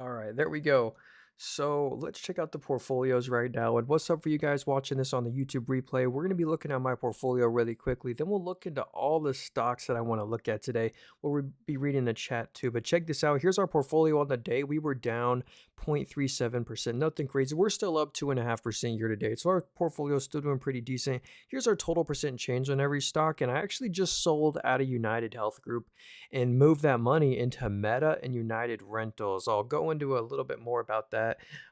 All right, there we go. So let's check out the portfolios right now. And what's up for you guys watching this on the YouTube replay? We're going to be looking at my portfolio really quickly. Then we'll look into all the stocks that I want to look at today. Be reading the chat too. But check this out. Here's our portfolio on the day. We were down 0.37%. Nothing crazy. We're still up 2.5% year to date. So our portfolio is still doing pretty decent. Here's our total percent change on every stock. And I actually just sold out of United Health Group and move that money into Meta and United Rentals. I'll go into a little bit more about that.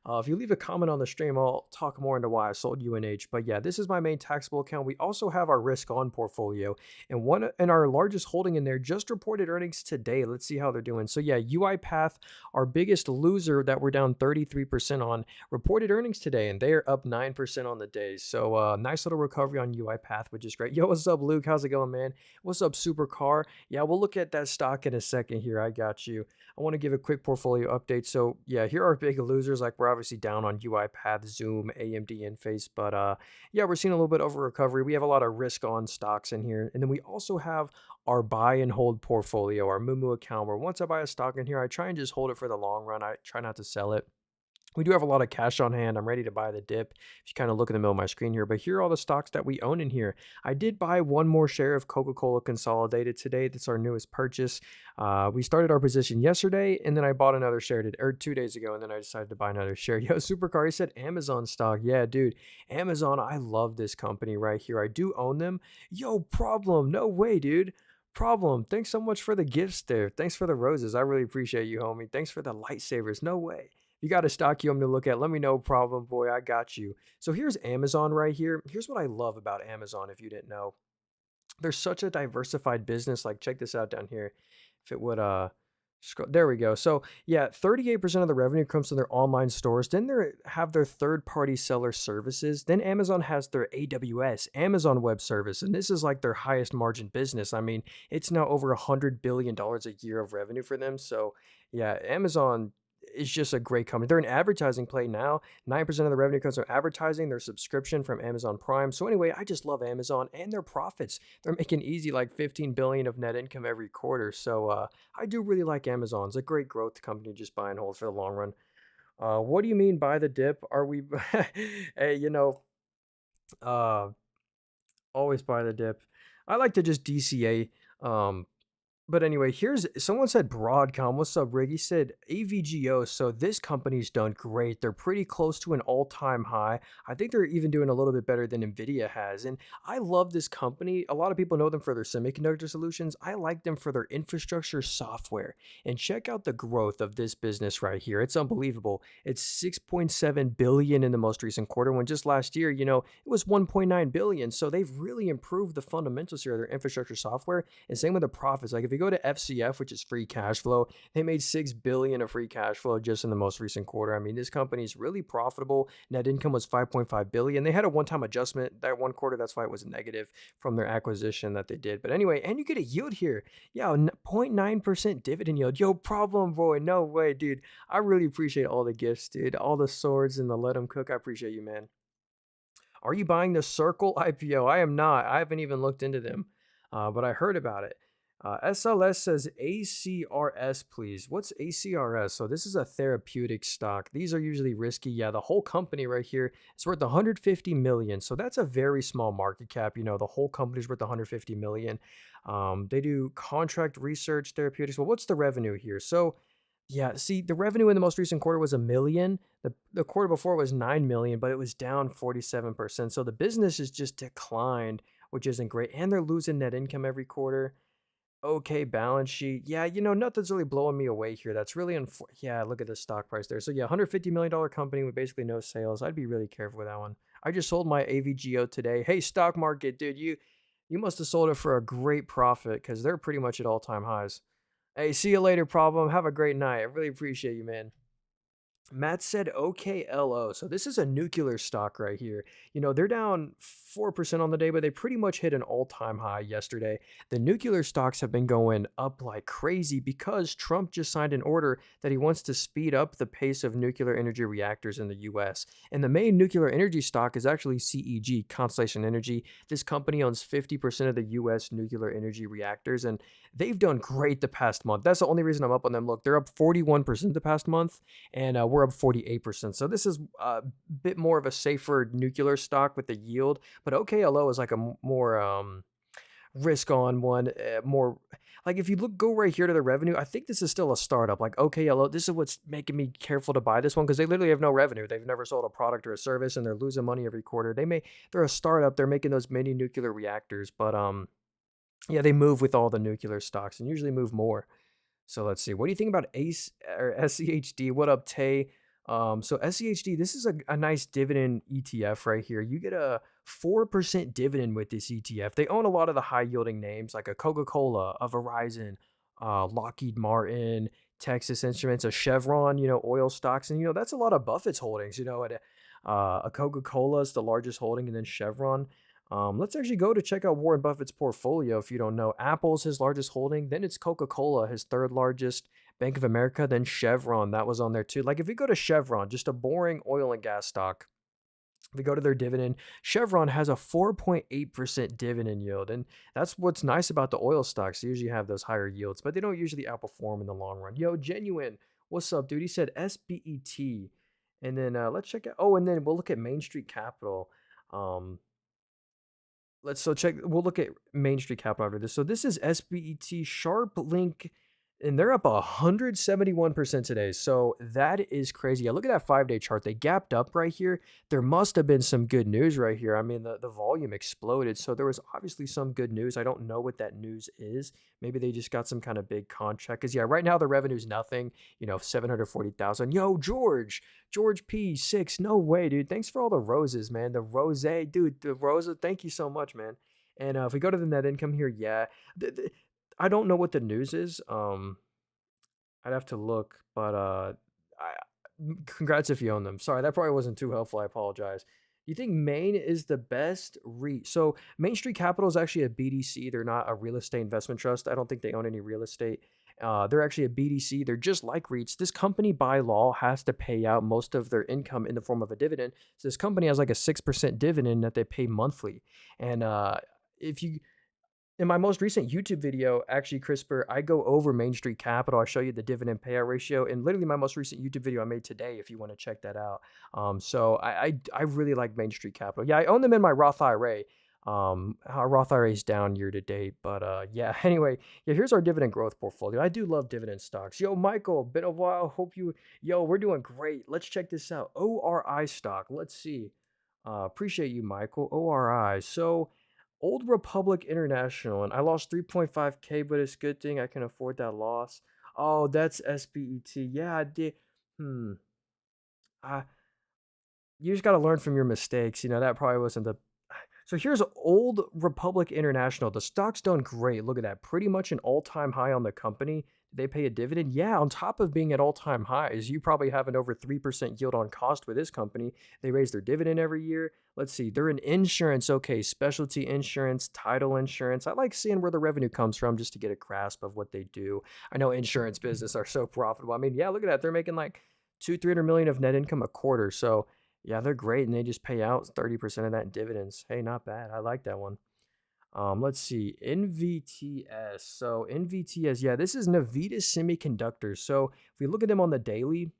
If you leave a comment on the stream, I'll talk more into why I sold UNH. But yeah, this is my main taxable account. We also have our risk on portfolio, and our largest holding in there just reported earnings today. Let's see how they're doing. So yeah, UiPath, our biggest loser that we're down 33% on, reported earnings today, and they are up 9% on the day. So nice little recovery on UiPath, which is great. Yo, what's up, Luke? How's it going, man? What's up, Supercar? Yeah, we'll look at that stock in a second here. I got you. I want to give a quick portfolio update. So yeah, here are big losers. Like we're obviously down on UiPath, Zoom, AMD, and Face, but yeah, we're seeing a little bit of a recovery. We have a lot of risk on stocks in here, and then we also have our buy and hold portfolio, our Mumu account. Where once I buy a stock in here, I try and just hold it for the long run. I try not to sell it. We do have a lot of cash on hand. I'm ready to buy the dip. If you kind of look in the middle of my screen here, but here are all the stocks that we own in here. I did buy one more share of Coca-Cola Consolidated today. That's our newest purchase. We started our position yesterday, and then I bought another share or 2 days ago, and then I decided to buy another share. Yo, Supercar, he said Amazon stock. Yeah, dude, Amazon. I love this company right here. I do own them. Yo, problem. No way, dude. Problem. Thanks so much for the gifts there. Thanks for the roses. I really appreciate you, homie. Thanks for the lightsabers. No way. You got a stock you want me to look at? Let me know, problem boy. I got you. So here's Amazon right here. Here's what I love about Amazon if you didn't know. They're such a diversified business. Like, check this out down here. If it would scroll, there we go. So yeah, 38% of the revenue comes from their online stores. Then they have their third-party seller services. Then Amazon has their AWS, Amazon Web Service, and this is like their highest margin business. I mean, it's now over $100 billion a year of revenue for them. So yeah, Amazon is just a great company. They're an advertising play now. 9% of the revenue comes from advertising, their subscription from Amazon Prime. So anyway, I just love Amazon and their profits. They're making easy like 15 billion of net income every quarter. So I do really like Amazon. It's a great growth company, just buy and hold for the long run. What do you mean by the dip? Are we hey, uh always buy the dip. I like to just DCA. But anyway, here's someone said Broadcom. What's up, Rig? He said AVGO. So this company's done great. They're pretty close to an all-time high. I think they're even doing a little bit better than Nvidia has. And I love this company. A lot of people know them for their semiconductor solutions. I like them for their infrastructure software. And check out the growth of this business right here. It's unbelievable. It's 6.7 billion in the most recent quarter, when just last year, it was 1.9 billion. So they've really improved the fundamentals here of their infrastructure software. And same with the profits. Like if you go to FCF, which is free cash flow, they made 6 billion of free cash flow just in the most recent quarter. I mean, this company is really profitable. Net income was 5.5 billion. They had a one-time adjustment that one quarter. That's why it was negative from their acquisition that they did. But anyway, and you get a yield here. Yeah, 0.9% dividend yield. Yo, problem boy. No way, dude. I really appreciate all the gifts, dude. All the swords and the let them cook. I appreciate you, man. Are you buying the Circle IPO? I am not. I haven't even looked into them, but I heard about it. SLS says ACRS, please. What's ACRS? So this is a therapeutic stock. These are usually risky. Yeah, the whole company right here is worth 150 million. So that's a very small market cap. The whole company's worth 150 million. They do contract research therapeutics. Well, what's the revenue here? So yeah, see, the revenue in the most recent quarter was a million. The quarter before was 9 million, but it was down 47%. So the business has just declined, which isn't great. And they're losing net income every quarter. Okay, balance sheet. Yeah, nothing's really blowing me away here. That's really yeah, look at the stock price there. So yeah, $150 million company with basically no sales. I'd be really careful with that one. I just sold my AVGO today. Hey, stock market, dude, you must have sold it for a great profit because they're pretty much at all-time highs. Hey, see you later, problem. Have a great night. I really appreciate you, man. Matt said OKLO. So this is a nuclear stock right here. They're down 4% on the day, but they pretty much hit an all-time high yesterday. The nuclear stocks have been going up like crazy because Trump just signed an order that he wants to speed up the pace of nuclear energy reactors in the US. And the main nuclear energy stock is actually CEG, Constellation Energy. This company owns 50% of the US nuclear energy reactors, and they've done great the past month. That's the only reason I'm up on them. Look, they're up 41% the past month, and we're up 48%. So this is a bit more of a safer nuclear stock with the yield, but OKLO is like a more risk on one, more like if you go right here to the revenue, I think this is still a startup. Like OKLO, this is what's making me careful to buy this one because they literally have no revenue. They've never sold a product or a service, and they're losing money every quarter. They're a startup. They're making those mini nuclear reactors, but yeah, they move with all the nuclear stocks and usually move more. So let's see. What do you think about ACE or SCHD? What up, Tay? So SCHD, this is a nice dividend ETF right here. You get a 4% dividend with this ETF. They own a lot of the high yielding names like a Coca-Cola, a Verizon, Lockheed Martin, Texas Instruments, a Chevron, oil stocks. And, that's a lot of Buffett's holdings, a Coca-Cola is the largest holding, and then Chevron. Let's actually go to check out Warren Buffett's portfolio if you don't know. Apple's his largest holding, then it's Coca-Cola, his third largest, Bank of America, then Chevron, that was on there too. Like if we go to Chevron, just a boring oil and gas stock, if we go to their dividend, Chevron has a 4.8% dividend yield. And that's what's nice about the oil stocks. They usually have those higher yields, but they don't usually outperform in the long run. Yo, Genuine, what's up, dude? He said SBET. And then let's check out, oh, and then we'll look at Main Street Capital. Um, Let's so check. We'll look at Main Street Capital after this. So this is SBET Sharp Link, and they're up 171% today. So that is crazy. Yeah, look at that 5-day chart. They gapped up right here. There must have been some good news right here. I mean, the volume exploded. So there was obviously some good news. I don't know what that news is. Maybe they just got some kind of big contract. Because, yeah, right now the revenue is nothing, 740,000. Yo, George P6. No way, dude. Thanks for all the roses, man. The rose, dude, the rose. Thank you so much, man. And if we go to the net income here, yeah, I don't know what the news is. I'd have to look, but I congrats if you own them. Sorry, that probably wasn't too helpful. I apologize. You think Maine is the best REIT? So Main Street Capital is actually a BDC. They're not a real estate investment trust. I don't think they own any real estate. They're actually a BDC. They're just like REITs. This company by law has to pay out most of their income in the form of a dividend. So this company has like a 6% dividend that they pay monthly. And if you in my most recent YouTube video, actually, CRISPR, I go over Main Street Capital. I show you the dividend payout ratio, and literally my most recent YouTube video I made today. If you want to check that out, so I really like Main Street Capital. Yeah, I own them in my Roth IRA. Our Roth IRA is down year to date, but yeah. Anyway, yeah, here's our dividend growth portfolio. I do love dividend stocks. Yo, Michael, been a while. Hope you. Yo, we're doing great. Let's check this out. ORI stock. Let's see. Appreciate you, Michael. ORI. So. Old Republic International, and I lost 3.5K, but it's a good thing I can afford that loss. Oh, that's SBET. Yeah, I did. Hmm. I You just got to learn from your mistakes. That probably wasn't the. So here's Old Republic International. The stock's done great. Look at that. Pretty much an all-time high on the company. Did they pay a dividend? Yeah, on top of being at all-time highs, you probably have an over 3% yield on cost with this company. They raise their dividend every year. Let's see. They're in insurance. Okay, specialty insurance, title insurance. I like seeing where the revenue comes from just to get a grasp of what they do. I know insurance business are so profitable. I mean, yeah, look at that. They're making like 300 million of net income a quarter. So yeah, they're great, and they just pay out 30% of that in dividends. Hey, not bad. I like that one. Let's see, NVTS. So NVTS, yeah, this is Navitas Semiconductors. So if we look at them on the daily,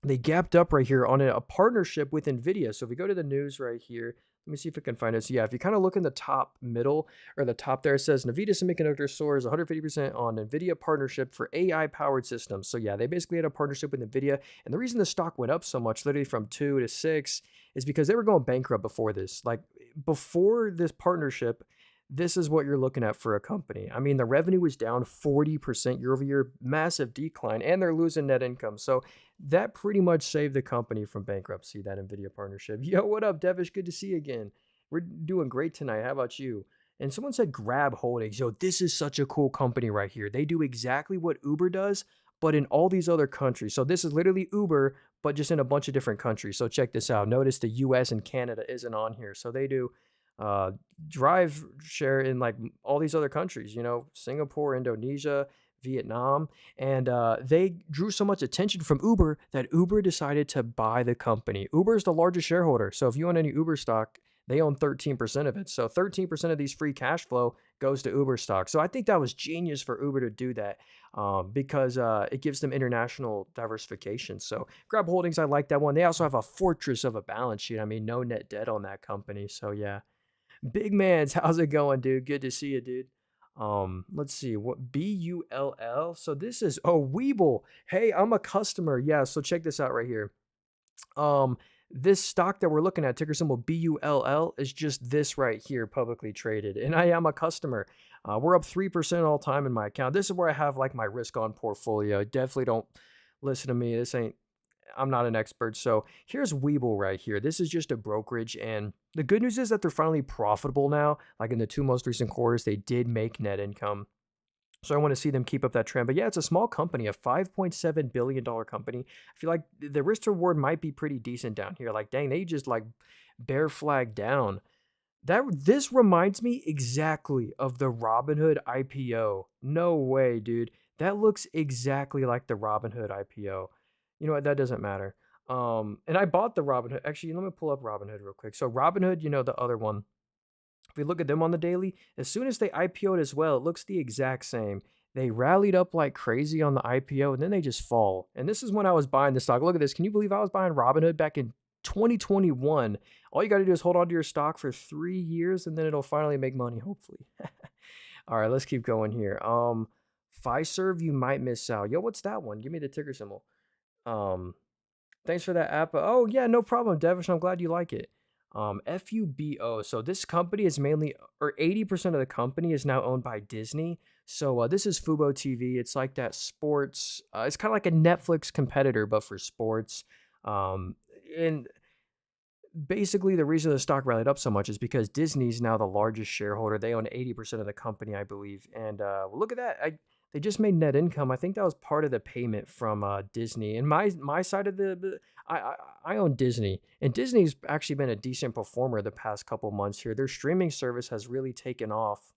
they gapped up right here on a partnership with NVIDIA. So if we go to the news right here, let me see if I can find it. So yeah, if you kind of look in the top middle or the top there, it says NVIDIA Semiconductor soars 150% on NVIDIA partnership for AI powered systems. So yeah, they basically had a partnership with NVIDIA. And the reason the stock went up so much, literally from 2 to 6, is because they were going bankrupt before this. Like before this partnership, this is what you're looking at for a company. I mean, the revenue was down 40% year over year, massive decline, and they're losing net income. So that pretty much saved the company from bankruptcy, that NVIDIA partnership. Yo, what up, Devish? Good to see you again. We're doing great tonight. How about you? And someone said Grab Holdings. Yo, this is such a cool company right here. They do exactly what Uber does, but in all these other countries. So this is literally Uber, but just in a bunch of different countries. So check this out. Notice the US and Canada isn't on here. So they do uh, drive share in like all these other countries, Singapore, Indonesia, Vietnam. And they drew so much attention from Uber that Uber decided to buy the company. Uber is the largest shareholder. So if you own any Uber stock, they own 13% of it. So 13% of these free cash flow goes to Uber stock. So I think that was genius for Uber to do that because it gives them international diversification. So Grab Holdings, I like that one. They also have a fortress of a balance sheet. I mean, no net debt on that company. So yeah. Big Mans, how's it going, dude? Good to see you, dude. Let's see what Bull. So this is Weeble. Hey, I'm a customer. Yeah, so check this out right here. Um, this stock that we're looking at, ticker symbol BULL, is just this right here, publicly traded, and I am a customer. We're up 3% all time in my account. This is where I have like my risk on portfolio. Definitely don't listen to me. I'm not an expert. So here's Weeble right here. This is just a brokerage. And the good news is that they're finally profitable now. Like in the two most recent quarters, they did make net income. So I want to see them keep up that trend. But yeah, it's a small company, a $5.7 billion company. I feel like the risk to reward might be pretty decent down here. Like, dang, they just like bear flag down. This reminds me exactly of the Robinhood IPO. No way, dude. That looks exactly like the Robinhood IPO. You know what? That doesn't matter. And I bought the Robinhood. Actually, let me pull up Robinhood real quick. So Robinhood, the other one. If we look at them on the daily, as soon as they IPO'd as well, it looks the exact same. They rallied up like crazy on the IPO and then they just fall. And this is when I was buying the stock. Look at this. Can you believe I was buying Robinhood back in 2021? All you got to do is hold on to your stock for 3 years and then it'll finally make money, hopefully. All right, let's keep going here. Fiserv, you might miss out. Yo, what's that one? Give me the ticker symbol. Um, Thanks for that app. Oh, yeah, no problem, Devish. I'm glad you like it. FUBO. So this company is mainly, or 80% of the company is now owned by Disney. So this is Fubo TV. It's like that sports. It's kind of like a Netflix competitor, but for sports. And basically, the reason the stock rallied up so much is because Disney's now the largest shareholder. They own 80% of the company, I believe. And look at that. They just made net income. I think that was part of the payment from Disney. And my side of I own Disney, and Disney's actually been a decent performer the past couple months here. Their streaming service has really taken off.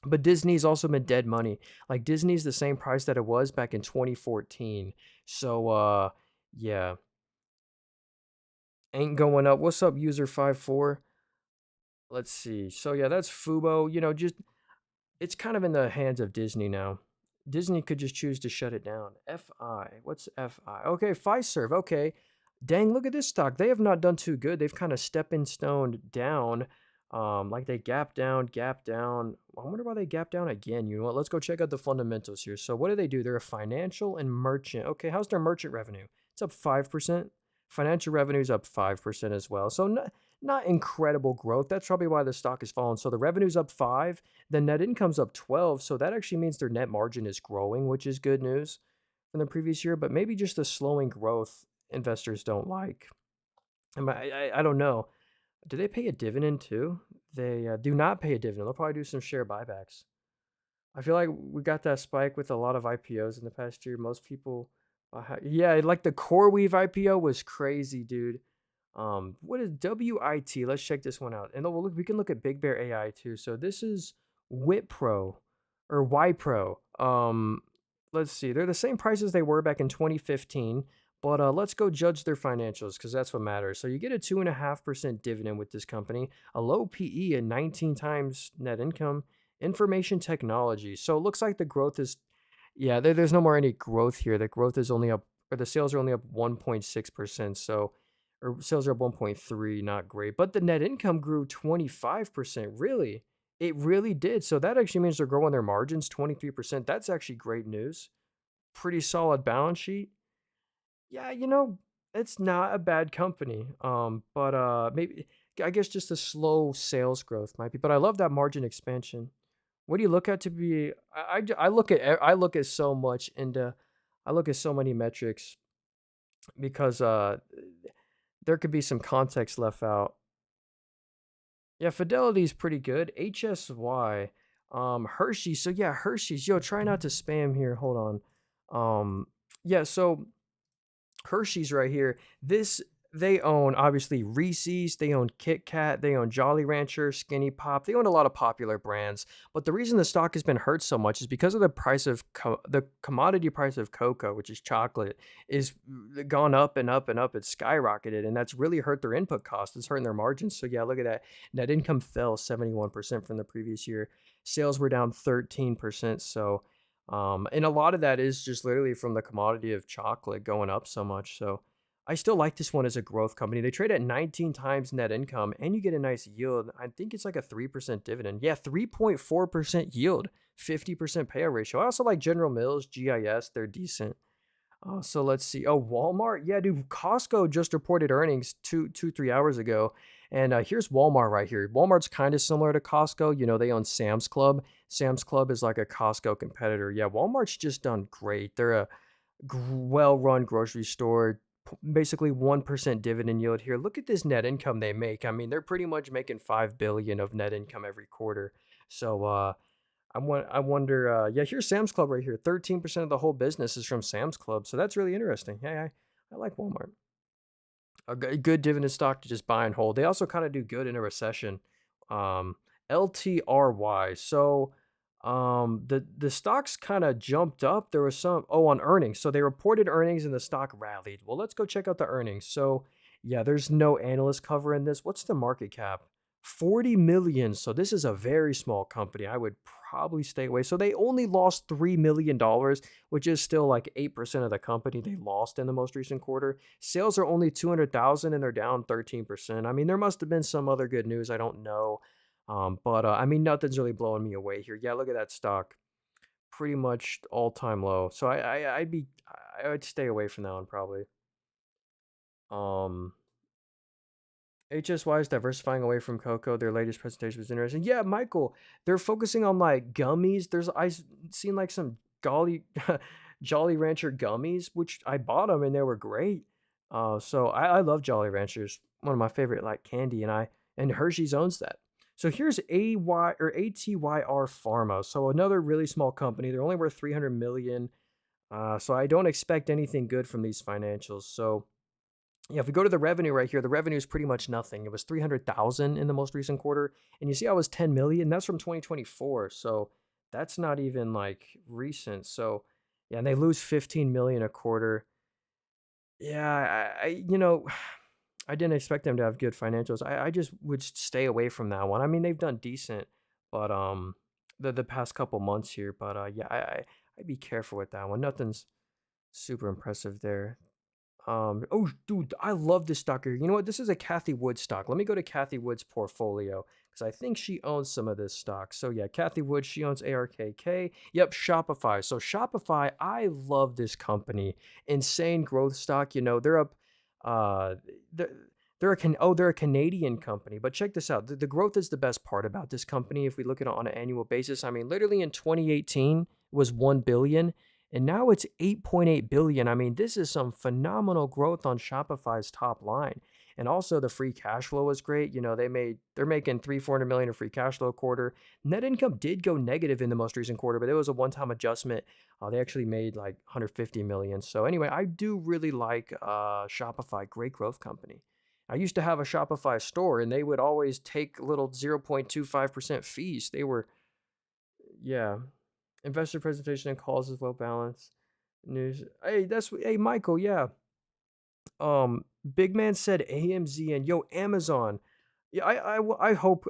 But Disney's also been dead money. Like Disney's the same price that it was back in 2014. So yeah, ain't going up. What's up, user 54? Let's see. So yeah, that's Fubo. Just it's kind of in the hands of Disney now. Disney could just choose to shut it down. FI. What's FI? Okay, Fiserv. Okay. Dang, look at this stock. They have not done too good. They've kind of stepping stoned down. Like they gap down, gap down. I wonder why they gap down again. You know what? Let's go check out the fundamentals here. So what do? They're a financial and merchant. Okay, how's their merchant revenue? It's up 5%. Financial revenue is up 5% as well. So not incredible growth. That's probably why the stock is falling. So the revenue's up 5, the net income's up 12. So that actually means their net margin is growing, which is good news from the previous year, but maybe just the slowing growth investors don't like. I don't know. Do they pay a dividend too? They do not pay a dividend. They'll probably do some share buybacks. I feel like we got that spike with a lot of IPOs in the past year. Most people, yeah, like the CoreWeave IPO was crazy, dude. What is WIT? Let's check this one out. And look, we can look at Big Bear AI too. So this is Wipro or YPro. Let's see. They're the same prices they were back in 2015. But let's go judge their financials because that's what matters. So you get a 2.5% dividend with this company, a low PE and 19 times net income, information technology. So it looks like the growth is, yeah, there's no more any growth here. The growth is only up, or the sales are only up 1.6%. So, or sales are up 1.3, not great. But the net income grew 25%. Really? It really did. So that actually means they're growing their margins 23%. That's actually great news. Pretty solid balance sheet. Yeah, it's not a bad company. But maybe I guess just a slow sales growth might be. But I love that margin expansion. What do you look at to be? I look at so much into, I look at so many metrics because there could be some context left out. Yeah, Fidelity is pretty good. HSY, Hershey. So yeah, Hershey's. Yo, try not to spam here. Hold on. Um, yeah, so Hershey's right here. This they own obviously Reese's, they own Kit Kat, they own Jolly Rancher, Skinny Pop. They own a lot of popular brands. But the reason the stock has been hurt so much is because of the price of the commodity price of cocoa, which is chocolate, is gone up and up and up. It's skyrocketed, and that's really hurt their input costs. It's hurting their margins. So yeah, look at that. Net income fell 71% from the previous year. Sales were down 13%. So and a lot of that is just literally from the commodity of chocolate going up so much. So I still like this one as a growth company. They trade at 19 times net income and you get a nice yield. I think it's like a 3% dividend. Yeah, 3.4% yield, 50% payout ratio. I also like General Mills, GIS. They're decent. So let's see. Oh, Walmart. Yeah, dude. Costco just reported earnings 3 hours ago, and here's Walmart right here. Walmart's kind of similar to Costco. You know, they own Sam's Club. Sam's Club is like a Costco competitor. Yeah, Walmart's just done great. They're a well-run grocery store. Basically 1% dividend yield here. Look at this net income they make. I mean, they're pretty much making 5 billion of net income every quarter. So I wonder. Yeah, here's Sam's Club right here. 13% of the whole business is from Sam's Club, so that's really interesting. Yeah, I like Walmart. A good dividend stock to just buy and hold. They also kind of do good in a recession. Um, LTRY. So, the stocks kind of jumped up. There was some on earnings. So they reported earnings and the stock rallied. Well, let's go check out the earnings. So, yeah, there's no analyst covering this. What's the market cap? 40 million. So this is a very small company. I would probably stay away. So they only lost $3 million, which is still like 8% of the company they lost in the most recent quarter. Sales are only 200,000 and they're down 13%. I mean, there must have been some other good news. I don't know. But I mean, nothing's really blowing me away here. Yeah, look at that stock. Pretty much all-time low. So I'd stay away from that one probably. Um, HSY is diversifying away from cocoa. Their latest presentation was interesting. Yeah, Michael, they're focusing on like gummies. Seen like some Jolly Jolly Rancher gummies, which I bought them and they were great. So I love Jolly Ranchers, one of my favorite like candy, and Hershey's owns that. So here's ATYR Pharma. So another really small company. They're only worth 300 million. So I don't expect anything good from these financials. So yeah, if we go to the revenue right here, the revenue is pretty much nothing. It was 300,000 in the most recent quarter, and you see I was 10 million. That's from 2024, so that's not even like recent. So yeah, and they lose 15 million a quarter. Yeah, I didn't expect them to have good financials. I just would stay away from that one. I mean, they've done decent, but the past couple months here, but yeah, I'd be careful with that one. Nothing's super impressive there. Oh, dude, I love this stock here. You know what? This is a Kathy Wood stock. Let me go to Kathy Wood's portfolio because I think she owns some of this stock. So yeah, Kathy Wood, she owns ARKK. Yep, Shopify. So Shopify, I love this company. Insane growth stock. You know, they're up. Uh, they're they're a Canadian company. But check this out. The growth is the best part about this company. If we look at it on an annual basis, I mean, literally in 2018 was 1 billion and now it's 8.8 billion. I mean, this is some phenomenal growth on Shopify's top line. And also the free cash flow was great. You know, they're making 400 million of free cash flow a quarter. Net income did go negative in the most recent quarter, but it was a one-time adjustment. They actually made like 150 million. So anyway, I do really like Shopify, great growth company. I used to have a Shopify store and they would always take little 0.25% fees. They were, yeah, investor presentation and calls is well balanced. News. Hey Michael, yeah. Big man said AMZ and yo Amazon. Yeah, I hope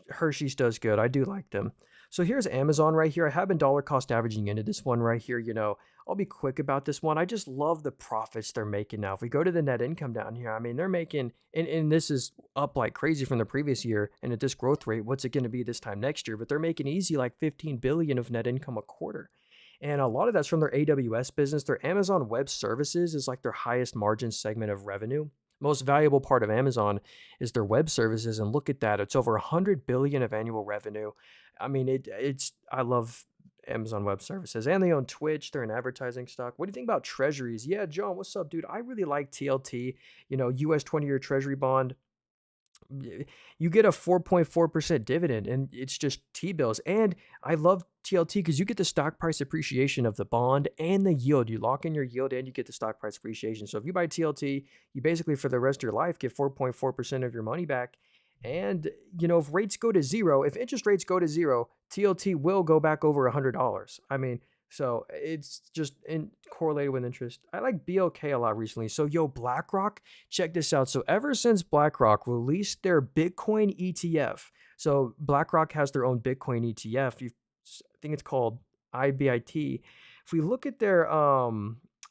Hershey's does good. I do like them. So here's Amazon right here. I have been dollar cost averaging into this one right here. You know, I'll be quick about this one. I just love the profits they're making now. If we go to the net income down here, I mean, they're making, and this is up like crazy from the previous year. And at this growth rate, what's it going to be this time next year? But they're making easy like 15 billion of net income a quarter. And a lot of that's from their AWS business. Their Amazon Web Services is like their highest margin segment of revenue. Most valuable part of Amazon is their web services, and look at that. It's over 100 billion of annual revenue. I mean, I love Amazon Web Services, and they own Twitch. They're an advertising stock. What do you think about treasuries? Yeah, John, what's up, dude? I really like TLT, you know, US 20-year treasury bond. You get a 4.4% dividend, and it's just T-bills. And I love TLT because you get the stock price appreciation of the bond and the yield. You lock in your yield and you get the stock price appreciation. So if you buy TLT, you basically for the rest of your life get 4.4% of your money back. And if rates go to zero, if interest rates go to zero, TLT will go back over $100. I mean, so it's just in correlated with interest. I like BLK a lot recently. So BlackRock, check this out. So ever since BlackRock released their Bitcoin ETF, so BlackRock has their own Bitcoin ETF. I think it's called IBIT. If we look at their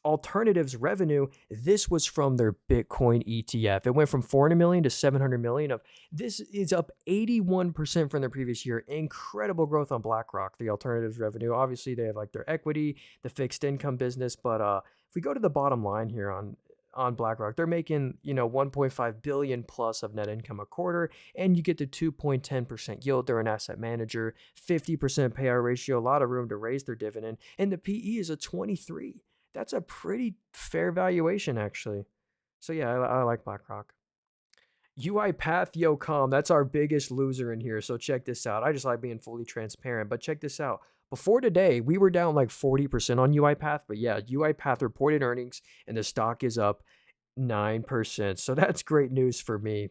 alternatives revenue, this was from their Bitcoin ETF. It went from 400 million to 700 million. Of this is up 81% from the previous year. Incredible growth on BlackRock. The alternatives revenue. Obviously, they have like their equity, the fixed income business, but if we go to the bottom line here on BlackRock, they're making 1.5 billion plus of net income a quarter, and you get the 2.10% yield. They're an asset manager, 50% payout ratio, a lot of room to raise their dividend, and the PE is a 23. That's a pretty fair valuation, actually. So yeah, I like BlackRock. UiPath, Calm, that's our biggest loser in here. So check this out. I just like being fully transparent, but check this out. Before today, we were down like 40% on UiPath, but yeah, UiPath reported earnings and the stock is up 9%. So that's great news for me.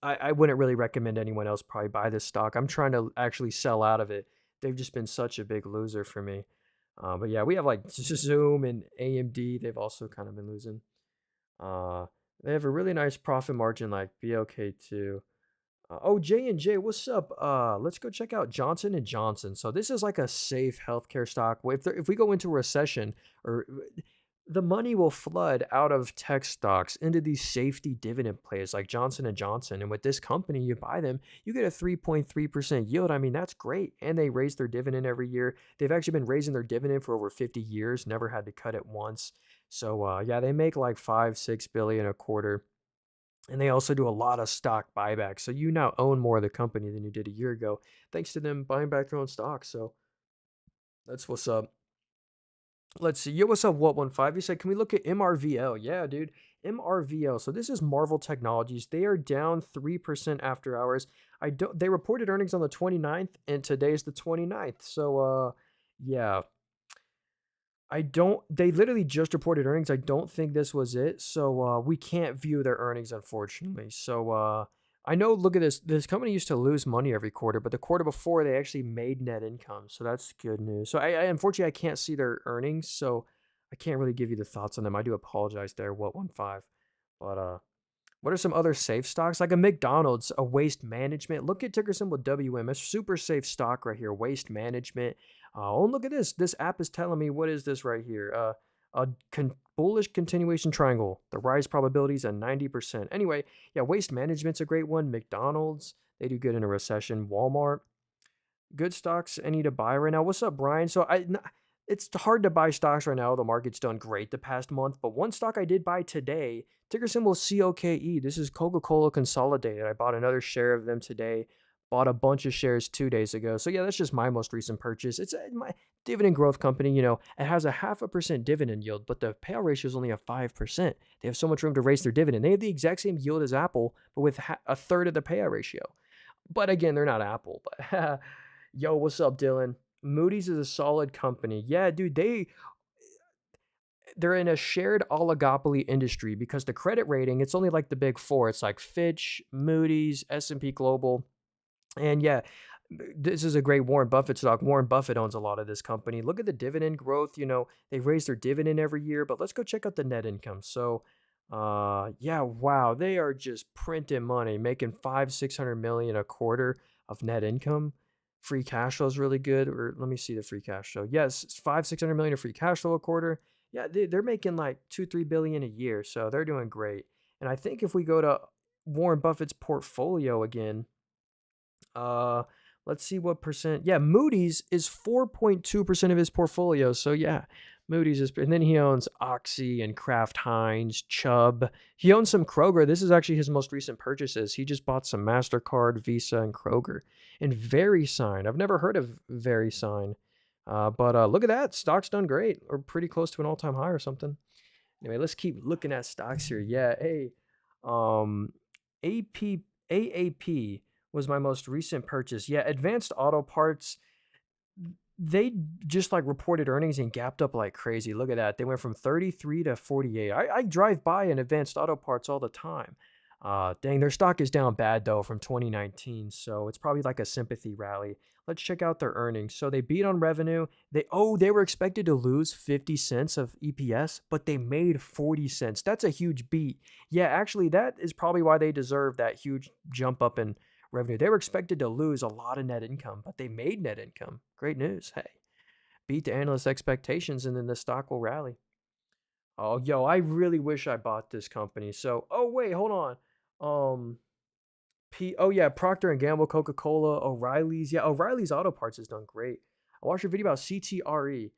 I wouldn't really recommend anyone else probably buy this stock. I'm trying to actually sell out of it. They've just been such a big loser for me. But yeah, we have like Zoom and AMD. They've also kind of been losing. Uh, they have a really nice profit margin like BLK too. Oh, J&J, what's up? Let's go check out Johnson and Johnson. So this is like a safe healthcare stock. If we go into a recession, or the money will flood out of tech stocks into these safety dividend plays like Johnson and Johnson. And with this company, you buy them, you get a 3.3% yield. I mean, that's great. And they raise their dividend every year. They've actually been raising their dividend for over 50 years, never had to cut it once. So yeah, they make like 5-6 billion a quarter. And they also do a lot of stock buybacks. So you now own more of the company than you did a year ago, thanks to them buying back their own stock. So that's what's up. Let's see. Yo, what's up, What15? You said, can we look at MRVL? Yeah, dude. MRVL. So this is Marvel Technologies. They are down 3% after hours. They reported earnings on the 29th, and today's the 29th. So yeah. They literally just reported earnings. I don't think this was it. So we can't view their earnings, unfortunately. So I know, look at this. This company used to lose money every quarter, but the quarter before they actually made net income. So that's good news. So unfortunately, I can't see their earnings. So I can't really give you the thoughts on them. I do apologize there, What15. But what are some other safe stocks? Like a McDonald's, a Waste Management. Look at ticker symbol WM. A super safe stock right here, Waste Management. Oh, look at this. This app is telling me, what is this right here? Bullish continuation triangle. The rise probability is at 90%. Anyway, yeah, Waste Management's a great one. McDonald's, they do good in a recession. Walmart, good stocks I need to buy right now. What's up, Brian? It's hard to buy stocks right now. The market's done great the past month, but one stock I did buy today, ticker symbol COKE. This is Coca-Cola Consolidated. I bought another share of them today. Bought a bunch of shares 2 days ago. So yeah, that's just my most recent purchase. It's my dividend growth company. It has a 0.5% dividend yield, but the payout ratio is only a 5%. They have so much room to raise their dividend. They have the exact same yield as Apple, but with a third of the payout ratio. But again, they're not Apple. But yo, what's up, Dylan? Moody's is a solid company. Yeah, dude, they're in a shared oligopoly industry because the credit rating, it's only like the big four. It's like Fitch, Moody's, S&P Global. And yeah, this is a great Warren Buffett stock. Warren Buffett owns a lot of this company. Look at the dividend growth. They raise their dividend every year, but let's go check out the net income. So, yeah, wow, they are just printing money, making 500-600 million a quarter of net income. Free cash flow is really good. Or let me see the free cash flow. Yes, it's 500-600 million of free cash flow a quarter. Yeah, they're making like 2-3 billion a year, so they're doing great. And I think if we go to Warren Buffett's portfolio again, uh, let's see what percent. Yeah, Moody's is 4.2% of his portfolio. So yeah, Moody's is, and then he owns Oxy and Kraft Heinz, Chubb. He owns some Kroger. This is actually his most recent purchases. He just bought some MasterCard, Visa, and Kroger. And VeriSign. I've never heard of VeriSign. But look at that. Stock's done great, or pretty close to an all-time high or something. Anyway, let's keep looking at stocks here. Yeah, hey, AP AAP was my most recent purchase. Yeah, Advanced Auto Parts, they just like reported earnings and gapped up like crazy. Look at that. They went from 33 to 48. I drive by an Advanced Auto Parts all the time. Dang, their stock is down bad though from 2019, so it's probably like a sympathy rally. Let's check out their earnings. So they beat on revenue. They were expected to lose 50 cents of EPS, but they made 40 cents. That's a huge beat. Yeah, actually that is probably why they deserve that huge jump up in revenue. They were expected to lose a lot of net income, but they made net income. Great news. Hey, beat the analyst expectations and then the stock will rally. Oh, yo, I really wish I bought this company. So, oh wait, hold on. Um oh yeah, Procter and Gamble, Coca-Cola, O'Reilly's. Yeah, O'Reilly's Auto Parts has done great. I watched your video about CTRE.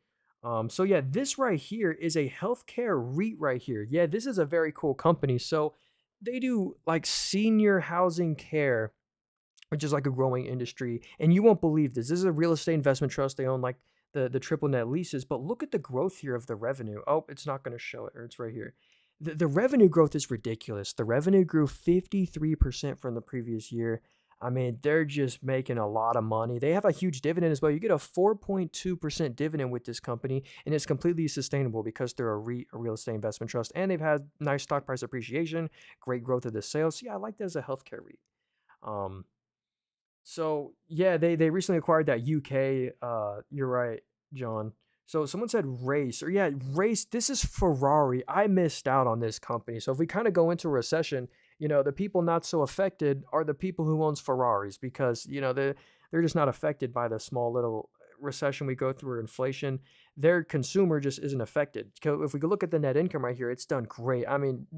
So yeah, this right here is a healthcare REIT right here. Yeah, this is a very cool company. So they do like senior housing care, which is like a growing industry. And you won't believe this. This is a real estate investment trust. They own like the triple net leases. But look at the growth here of the revenue. Oh, it's not going to show it, or it's right here. The revenue growth is ridiculous. The revenue grew 53% from the previous year. I mean, they're just making a lot of money. They have a huge dividend as well. You get a 4.2% dividend with this company, and it's completely sustainable because they're a REIT, a real estate investment trust, and they've had nice stock price appreciation, great growth of the sales. So yeah, I like that as a healthcare REIT. Um, so yeah, they recently acquired that UK. You're right, John. So someone said race, or yeah, race. This is Ferrari. I missed out on this company. So if we kind of go into a recession, the people not so affected are the people who owns Ferraris because they're just not affected by the small little recession we go through or inflation. Their consumer just isn't affected. If we could look at the net income right here, it's done great. I mean,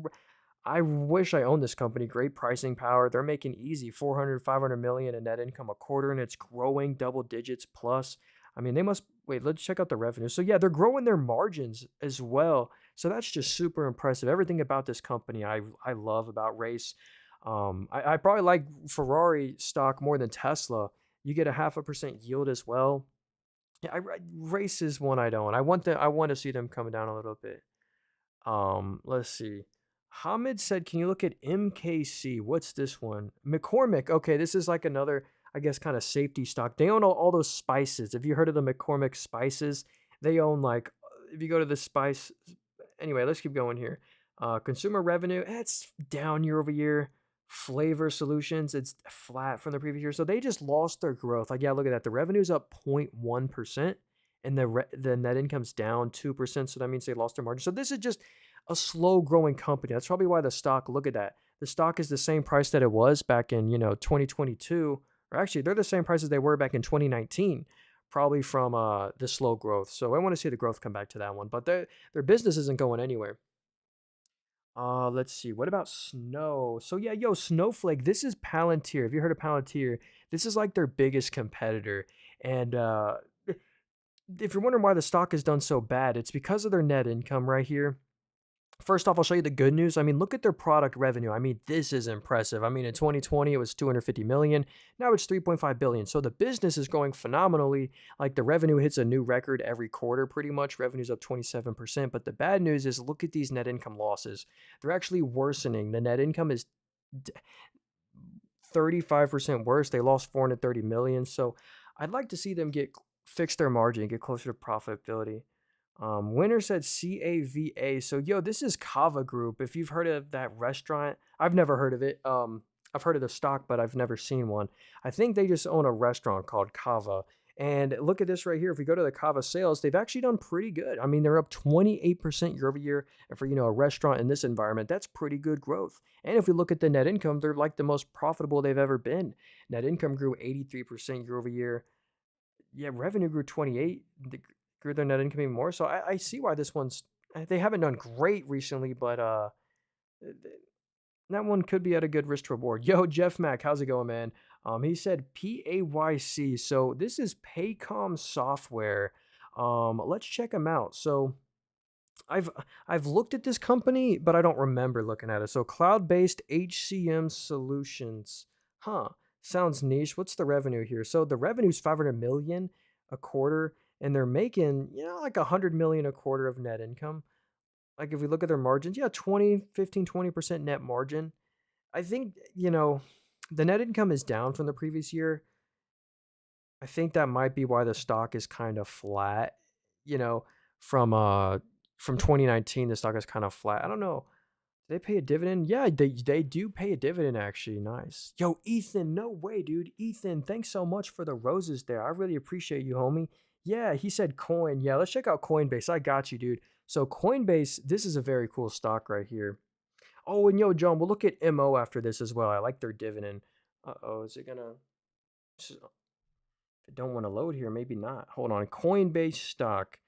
I wish I owned this company. Great pricing power. They're making easy 400, 500 million in net income a quarter, and it's growing double digits plus. I mean, they must wait. Let's check out the revenue. So yeah, they're growing their margins as well. So that's just super impressive. Everything about this company, I love about Race. I probably like Ferrari stock more than Tesla. You get a 0.5% yield as well. Yeah, Race is one I don't. I want to see them coming down a little bit. Let's see. Hamid said, "Can you look at MKC? What's this one? McCormick. Okay, this is like another, I guess, kind of safety stock. They own all those spices. Have you heard of the McCormick spices? They own like, if you go to the spice. Anyway, let's keep going here. Consumer revenue, it's down year over year. Flavor Solutions, it's flat from the previous year. So they just lost their growth. Like, yeah, look at that. The revenue's up 0.1%, and the net income's down 2%. So that means they lost their margin. So this is just a slow growing company. That's probably why the stock, look at that. The stock is the same price that it was back in, 2022, or actually they're the same prices they were back in 2019, probably from the slow growth. So I want to see the growth come back to that one, but their business isn't going anywhere. Let's see. What about Snow? So yeah, yo, Snowflake. This is Palantir. Have you heard of Palantir? This is like their biggest competitor. And if you're wondering why the stock has done so bad, it's because of their net income right here. First off, I'll show you the good news. I mean, look at their product revenue. I mean, this is impressive. I mean, in 2020, it was 250 million. Now it's 3.5 billion. So the business is going phenomenally. Like the revenue hits a new record every quarter, pretty much. Revenue's up 27%. But the bad news is look at these net income losses. They're actually worsening. The net income is 35% worse. They lost 430 million. So I'd like to see them fix their margin, get closer to profitability. Winner said CAVA. So yo, this is Kava Group. If you've heard of that restaurant, I've never heard of it. I've heard of the stock, but I've never seen one. I think they just own a restaurant called Kava. And look at this right here. If we go to the Kava sales, they've actually done pretty good. I mean, they're up 28% year over year. And for, a restaurant in this environment, that's pretty good growth. And if we look at the net income, they're like the most profitable they've ever been. Net income grew 83% year over year. Yeah, revenue grew 28. They grew their net income even more. So I see why this one's, they haven't done great recently, but that one could be at a good risk to reward. Yo, Jeff Mack, how's it going, man? He said PAYC. So this is Paycom Software. Let's check them out. So I've I've looked at this company, but I don't remember looking at it. So cloud-based HCM solutions. Huh. Sounds niche. What's the revenue here? So the revenue's 500 million a quarter, and they're making, like 100 million a quarter of net income. Like if we look at their margins, yeah, 20, 15, 20% net margin. I think, The net income is down from the previous year. I think that might be why the stock is kind of flat. You know, from uh from 2019, the stock is kind of flat. I don't know. Do they pay a dividend? Yeah, they do pay a dividend actually. Nice. Yo, Ethan, no way, dude. Ethan, thanks so much for the roses there. I really appreciate you, homie. Yeah, he said coin. Yeah, let's check out Coinbase. I got you, dude. So Coinbase, this is a very cool stock right here. Oh, and yo, John, we'll look at MO after this as well. I like their dividend. Uh-oh, is it gonna I don't want to load here, maybe not. Hold on. Coinbase stock.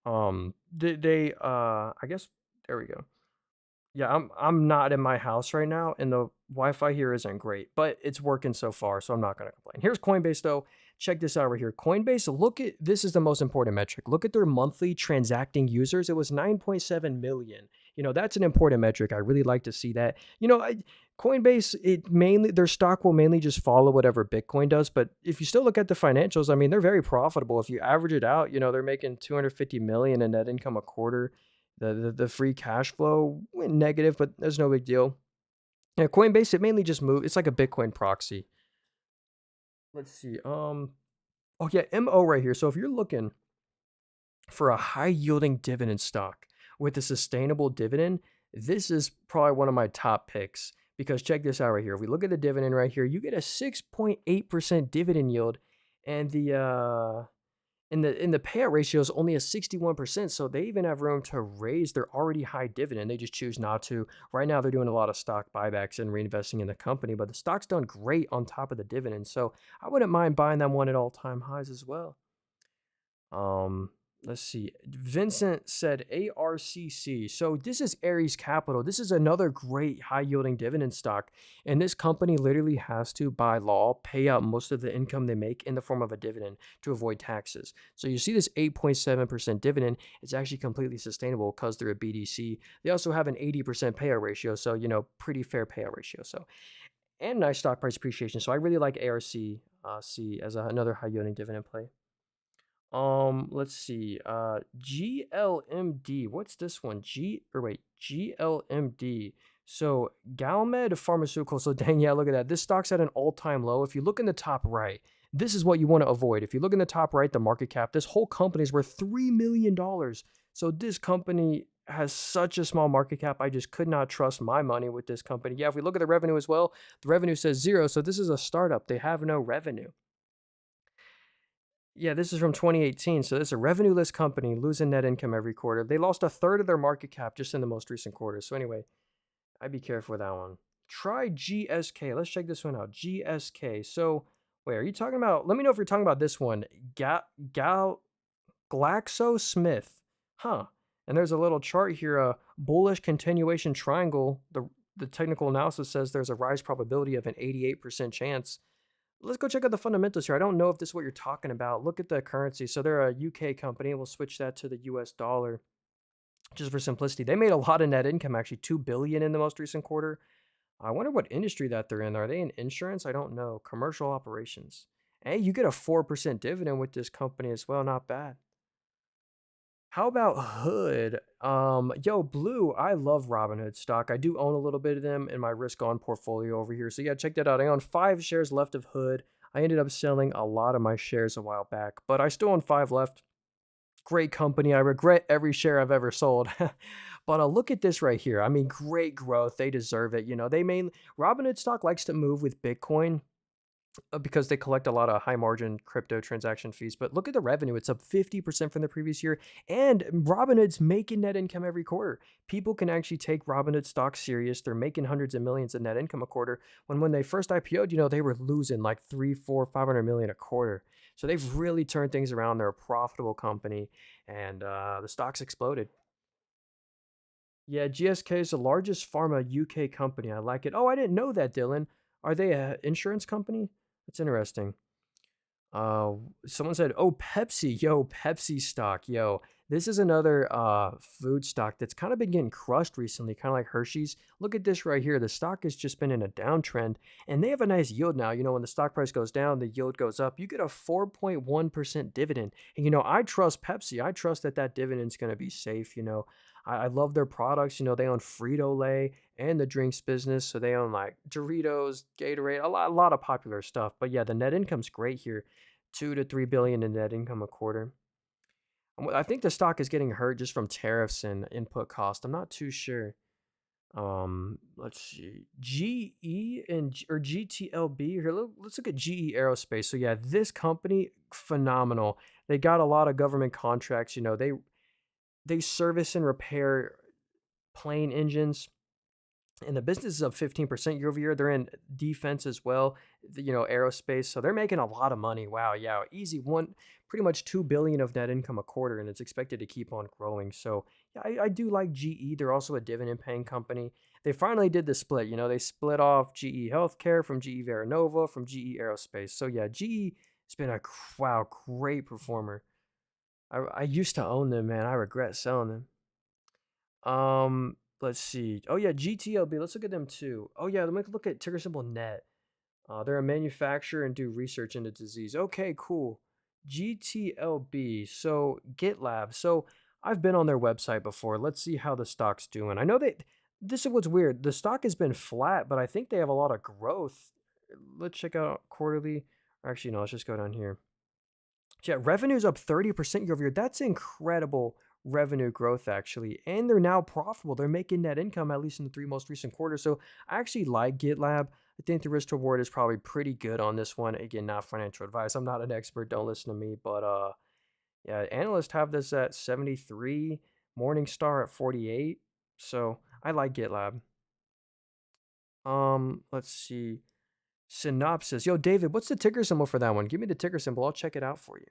I guess there we go. Yeah, I'm not in my house right now, and the Wi-Fi here isn't great, but it's working so far, so I'm not gonna complain. Here's Coinbase though. Check this out right here. Coinbase, look at this is the most important metric. Look at their monthly transacting users. It was 9.7 million. That's an important metric. I really like to see that. Coinbase, it mainly their stock will mainly just follow whatever Bitcoin does, but if you still look at the financials, I mean, they're very profitable. If you average it out, they're making 250 million in net income a quarter. The free cash flow went negative, but there's no big deal. Yeah, Coinbase, it mainly just moved. It's like a Bitcoin proxy. Let's see. Oh yeah, MO right here. So if you're looking for a high yielding dividend stock with a sustainable dividend, this is probably one of my top picks because check this out right here. If we look at the dividend right here, you get a 6.8% dividend yield, and the payout ratio is only a 61%, so they even have room to raise their already high dividend. They just choose not to. Right now, they're doing a lot of stock buybacks and reinvesting in the company, but the stock's done great on top of the dividend, so I wouldn't mind buying them one at all-time highs as well. Um, let's see. Vincent said ARCC. So this is Ares Capital. This is another great high yielding dividend stock. And this company literally has to, by law, pay out most of the income they make in the form of a dividend to avoid taxes. So you see this 8.7% dividend. It's actually completely sustainable because they're a BDC. They also have an 80% payout ratio. So, pretty fair payout ratio. So, and nice stock price appreciation. So I really like ARC C as another high yielding dividend play. Let's see. GLMD. What's this one? GLMD. So Galmed Pharmaceutical. So dang, yeah, look at that. This stock's at an all-time low. If you look in the top right, this is what you want to avoid. If you look in the top right, the market cap, this whole company is worth $3 million. So this company has such a small market cap. I just could not trust my money with this company. Yeah, if we look at the revenue as well, the revenue says zero. So this is a startup. They have no revenue. Yeah, this is from 2018. So this is a revenue-less company losing net income every quarter. They lost a third of their market cap just in the most recent quarter. So anyway, I'd be careful with that one. Try GSK. Let's check this one out. GSK. So wait, are you talking about? Let me know if you're talking about this one. GlaxoSmith. Huh. And there's a little chart here. A bullish continuation triangle. The technical analysis says there's a rise probability of an 88% chance. Let's go check out the fundamentals here. I don't know if this is what you're talking about. Look at the currency. So they're a UK company. We'll switch that to the US dollar just for simplicity. They made a lot of net income, actually, $2 billion in the most recent quarter. I wonder what industry that they're in. Are they in insurance? I don't know. Commercial operations. Hey, you get a 4% dividend with this company as well. Not bad. How about Hood? Yo, Blue, I love Robinhood stock. I do own a little bit of them in my risk on portfolio over here. So yeah, check that out. I own 5 shares left of Hood. I ended up selling a lot of my shares a while back, but I still own 5 left. Great company. I regret every share I've ever sold. But look at this right here. I mean, great growth. They deserve it. Robinhood stock likes to move with Bitcoin because they collect a lot of high margin crypto transaction fees. But look at the revenue. It's up 50% from the previous year. And Robinhood's making net income every quarter. People can actually take Robinhood stock serious. They're making hundreds of millions in net income a quarter. When they first IPO'd, they were losing like 3, 4, 500 million a quarter. So they've really turned things around. They're a profitable company, and the stock's exploded. Yeah, GSK is the largest pharma UK company. I like it. Oh, I didn't know that, Dylan. Are they an insurance company? That's interesting. Uh, Someone said, "Oh, Pepsi, yo, Pepsi stock, yo." This is another food stock that's kind of been getting crushed recently, kind of like Hershey's. Look at this right here. The stock has just been in a downtrend, and they have a nice yield now. When the stock price goes down, the yield goes up. You get a 4.1% dividend, and I trust Pepsi. I trust that dividend's going to be safe. I love their products. They own Frito Lay and the drinks business, so they own like Doritos, Gatorade, a lot of popular stuff. But yeah, the net income's great here, 2 to 3 billion in net income a quarter. I think the stock is getting hurt just from tariffs and input cost. I'm not too sure. Let's see. GE or GTLB here. Let's look at GE Aerospace. So yeah, this company phenomenal. They got a lot of government contracts. They service and repair plane engines, and the business is up 15% year over year. They're in defense as well, aerospace. So they're making a lot of money. Wow, yeah, easy one, pretty much 2 billion of net income a quarter, and it's expected to keep on growing. So yeah, I do like GE. They're also a dividend paying company. They finally did the split. They split off GE Healthcare from GE Veranova from GE Aerospace. So yeah, GE has been a wow great performer. I used to own them, man. I regret selling them. Let's see. Oh yeah, GTLB. Let's look at them too. Oh yeah, let me look at ticker symbol NET. They're a manufacturer and do research into disease. Okay, cool. GTLB. So GitLab. So I've been on their website before. Let's see how the stock's doing. I know this is what's weird. The stock has been flat, but I think they have a lot of growth. Let's check out quarterly. Actually, no, let's just go down here. Yeah, revenue's up 30% year over year. That's incredible revenue growth, actually. And they're now profitable. They're making net income, at least in the three most recent quarters. So I actually like GitLab. I think the risk to reward is probably pretty good on this one. Again, not financial advice. I'm not an expert. Don't listen to me. But yeah, analysts have this at 73, Morningstar at 48. So I like GitLab. Let's see. Synopsis. Yo, David, what's the ticker symbol for that one? Give me the ticker symbol. I'll check it out for you.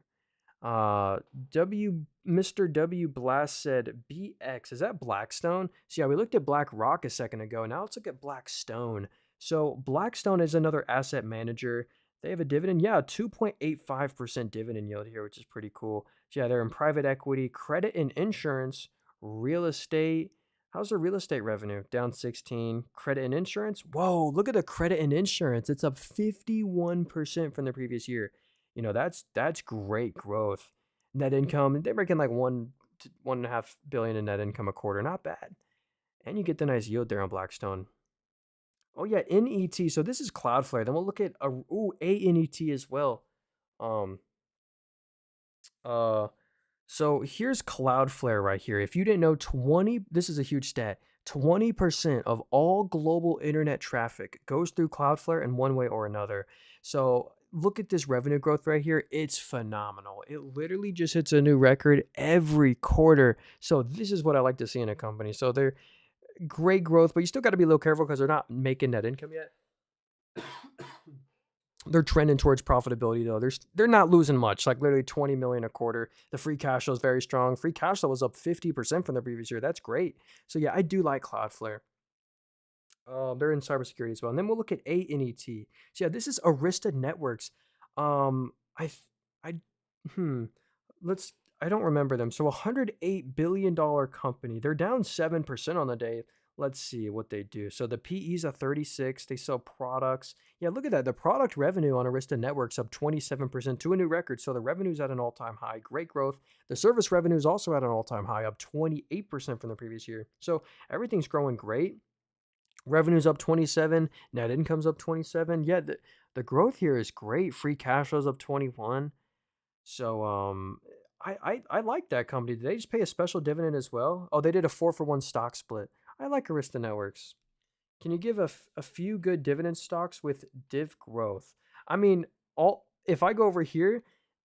Mr. W Blast said BX. Is that Blackstone? So yeah, we looked at BlackRock a second ago. Now let's look at Blackstone. So Blackstone is another asset manager. They have a dividend, yeah, 2.85% dividend yield here, which is pretty cool. So yeah, they're in private equity, credit and insurance, real estate. How's their real estate revenue? Down 16. Credit and insurance. Whoa, look at the credit and insurance. It's up 51% from the previous year. That's great growth. Net income, they're making like 1 to 1.5 billion in net income a quarter. Not bad. And you get the nice yield there on Blackstone. Oh yeah, NET. So this is Cloudflare. Then we'll look at ANET as well. Um uh so here's Cloudflare right here. If you didn't know, this is a huge stat. 20% of all global internet traffic goes through Cloudflare in one way or another. So look at this revenue growth right here. It's phenomenal. It literally just hits a new record every quarter. So this is what I like to see in a company. So they're great growth, but you still got to be a little careful because they're not making net income yet. They're trending towards profitability though. They're not losing much, like literally 20 million a quarter. The free cash flow is very strong. Free cash flow was up 50% from the previous year. That's great. So yeah, I do like Cloudflare. They're in cybersecurity as well. And then we'll look at ANET. So yeah, this is Arista Networks. I I hmm. Let's I don't remember them. So $108 billion company. They're down 7% on the day. Let's see what they do. So the PE's a 36. They sell products. Yeah, look at that. The product revenue on Arista Networks up 27% to a new record. So the revenue's at an all-time high. Great growth. The service revenue is also at an all-time high, up 28% from the previous year. So everything's growing great. Revenue's up 27, net income's up 27. Yeah, the growth here is great. Free cash flow's up 21. So I like that company. Did they just pay a special dividend as well? Oh, they did a 4-for-1 stock split. I like Arista Networks. Can you give a few good dividend stocks with div growth? I mean, all if I go over here,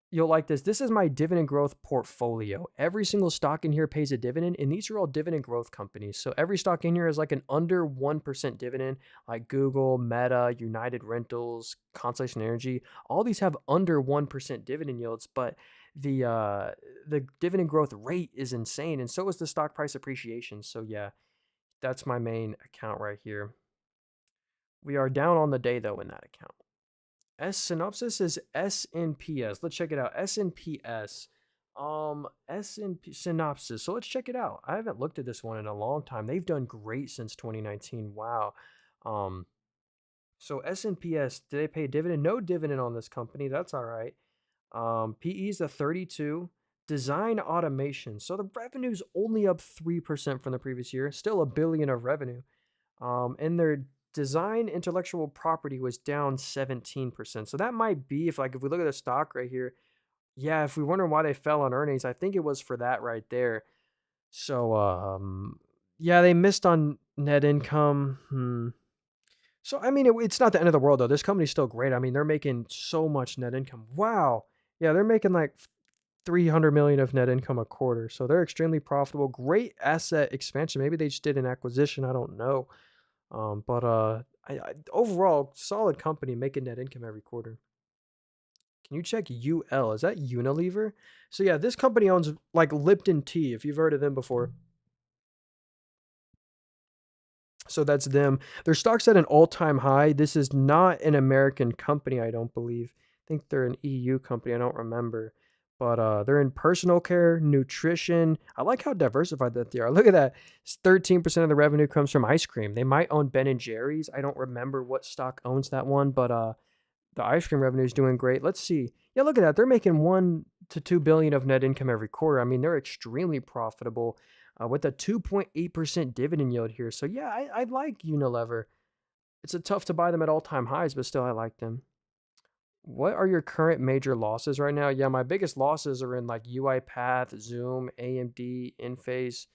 you'll like this. This is my dividend growth portfolio. Every single stock in here pays a dividend, and these are all dividend growth companies. So every stock in here is like an under 1% dividend, like Google, Meta, United Rentals, Constellation Energy. All these have under 1% dividend yields, but the dividend growth rate is insane, and so is the stock price appreciation. So yeah, that's my main account right here. We are down on the day though in that account. Synopsis is SNPS. Let's check it out. SNPS. SNP synopsis. So let's check it out. I haven't looked at this one in a long time. They've done great since 2019. Wow. Um, so SNPS, do they pay a dividend? No dividend on this company. That's all right. PE is a 32. Design automation. So the revenue's only up 3% from the previous year, still a billion of revenue. And their design intellectual property was down 17%. So that might be if we look at the stock right here, yeah, if we wonder why they fell on earnings, I think it was for that right there. So yeah, they missed on net income. So I mean, it's not the end of the world though. This company's still great. I mean, they're making so much net income. Wow. Yeah, they're making like 300 million of net income a quarter. So they're extremely profitable. Great asset expansion. Maybe they just did an acquisition. I don't know. But overall, solid company making net income every quarter. Can you check UL? Is that Unilever? So yeah, this company owns like Lipton Tea, if you've heard of them before. So that's them. Their stock's at an all-time high. This is not an American company, I don't believe. I think they're an EU company. I don't remember. But they're in personal care, nutrition. I like how diversified that they are. Look at that. 13% of the revenue comes from ice cream. They might own Ben and Jerry's. I don't remember what stock owns that one, but the ice cream revenue is doing great. Let's see. Yeah, look at that. They're making 1 to 2 billion of net income every quarter. I mean, they're extremely profitable with a 2.8% dividend yield here. So yeah, I like Unilever. It's a tough to buy them at all-time highs, but still I like them. What are your current major losses right now? Yeah, my biggest losses are in like UiPath, Zoom, AMD, Enphase,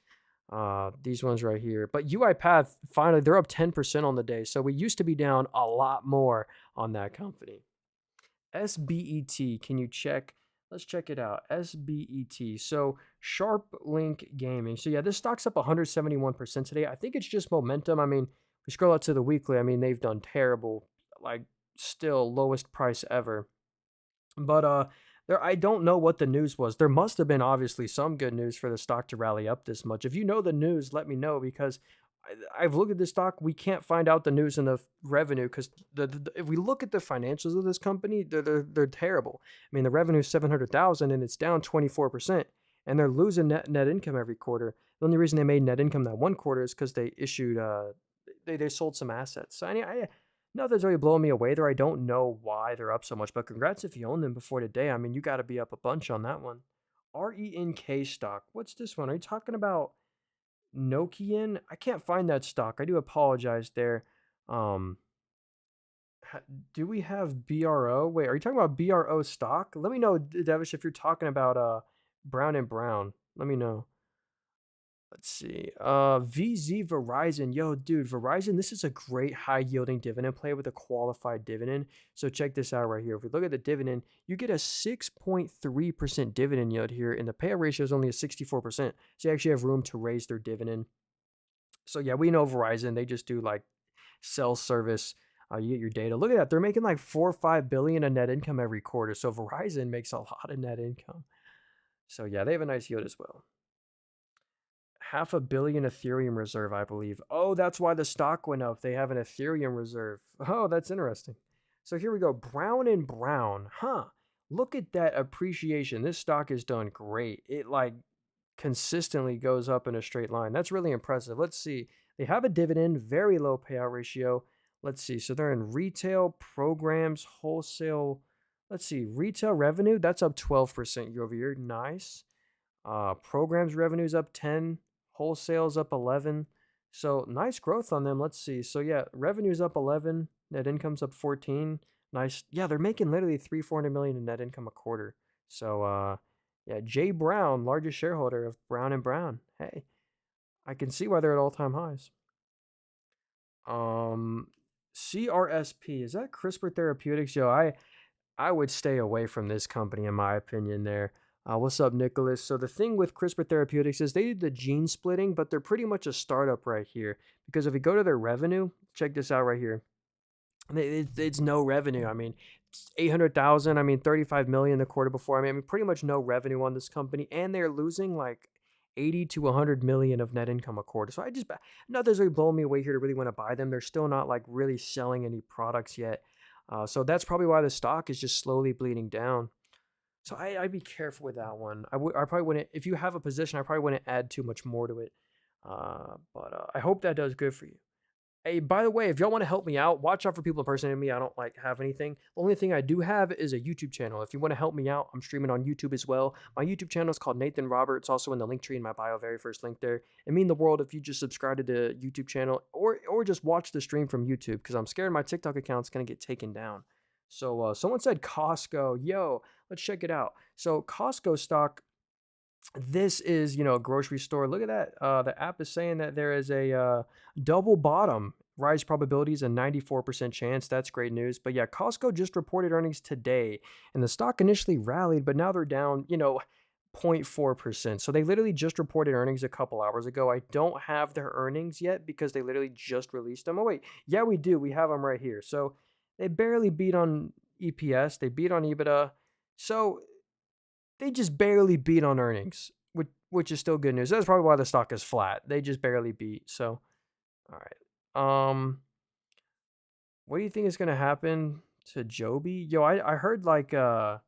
these ones right here. But UiPath, finally, they're up 10% on the day. So we used to be down a lot more on that company. SBET, can you check? Let's check it out. SBET. So Sharp Link Gaming. So yeah, this stock's up 171% today. I think it's just momentum. I mean, we scroll out to the weekly. I mean, they've done terrible. Like still lowest price ever. But there I don't know what the news was. There must have been obviously some good news for the stock to rally up this much. If you know the news, let me know because I've looked at this stock. We can't find out the news and the revenue because if we look at the financials of this company, they're terrible. I mean, the revenue is 700,000 and it's down 24%, and they're losing net income every quarter. The only reason they made net income that one quarter is because they issued they sold some assets. So nothing's really blowing me away there. I don't know why they're up so much, but congrats if you own them before today. I mean, you got to be up a bunch on that one. RENK stock. What's this one? Are you talking about Nokian? I can't find that stock. I do apologize there. Um, do we have BRO? Wait, are you talking about BRO stock? Let me know, Devish, if you're talking about Brown and Brown. Let me know. Let's see. VZ Verizon. Yo, dude, Verizon, this is a great high yielding dividend play with a qualified dividend. So check this out right here. If we look at the dividend, you get a 6.3% dividend yield here, and the payout ratio is only a 64%. So you actually have room to raise their dividend. So yeah, we know Verizon, they just do like cell service. You get your data. Look at that. They're making like 4 or 5 billion in net income every quarter. So Verizon makes a lot of net income. So yeah, they have a nice yield as well. 500 million Ethereum reserve, I believe. Oh, that's why the stock went up. They have an Ethereum reserve. Oh, that's interesting. So here we go. Brown and Brown. Huh. Look at that appreciation. This stock has done great. It like consistently goes up in a straight line. That's really impressive. Let's see. They have a dividend, very low payout ratio. Let's see. So they're in retail, programs, wholesale. Let's see. Retail revenue, that's up 12% year over year. Nice. Programs revenue's up 10, wholesale's up 11. So nice growth on them. Let's see. So yeah, revenue's up 11, net income's up 14. Nice. Yeah, they're making literally 400 million in net income a quarter. So yeah, Jay Brown, largest shareholder of Brown and Brown. Hey, I can see why they're at all-time highs. Um CRSP, is that CRISPR Therapeutics? Yo, I would stay away from this company, in my opinion. There. What's up, Nicholas? So the thing with CRISPR Therapeutics is they did the gene splitting, but they're pretty much a startup right here. Because if we go to their revenue, check this out right here. It's no revenue. I mean, 800,000. I mean, 35 million the quarter before. I mean, pretty much no revenue on this company, and they're losing like 80 to 100 million of net income a quarter. So nothing's really blowing me away here to really want to buy them. They're still not like really selling any products yet. So that's probably why the stock is just slowly bleeding down. So I'd be careful with that one. I probably wouldn't, if you have a position, I probably wouldn't add too much more to it. But I hope that does good for you. Hey, by the way, if y'all want to help me out, watch out for people impersonating me. I don't like have anything. The only thing I do have is a YouTube channel. If you want to help me out, I'm streaming on YouTube as well. My YouTube channel is called Nathan Robert. It's also in the link tree in my bio, very first link there. It mean the world if you just subscribe to the YouTube channel or just watch the stream from YouTube because I'm scared my TikTok account's gonna get taken down. So someone said Costco. Yo, let's check it out. So Costco stock, this is, a grocery store. Look at that. The app is saying that there is a double bottom. Rise probabilities a 94% chance. That's great news. But yeah, Costco just reported earnings today, and the stock initially rallied, but now they're down, 0.4%. So they literally just reported earnings a couple hours ago. I don't have their earnings yet because they literally just released them. Oh, wait. Yeah, we do. We have them right here. So they barely beat on EPS, they beat on EBITDA. So they just barely beat on earnings, which is still good news. That's probably why the stock is flat. They just barely beat. So, all right. What do you think is gonna happen to Joby? Yo, I heard like was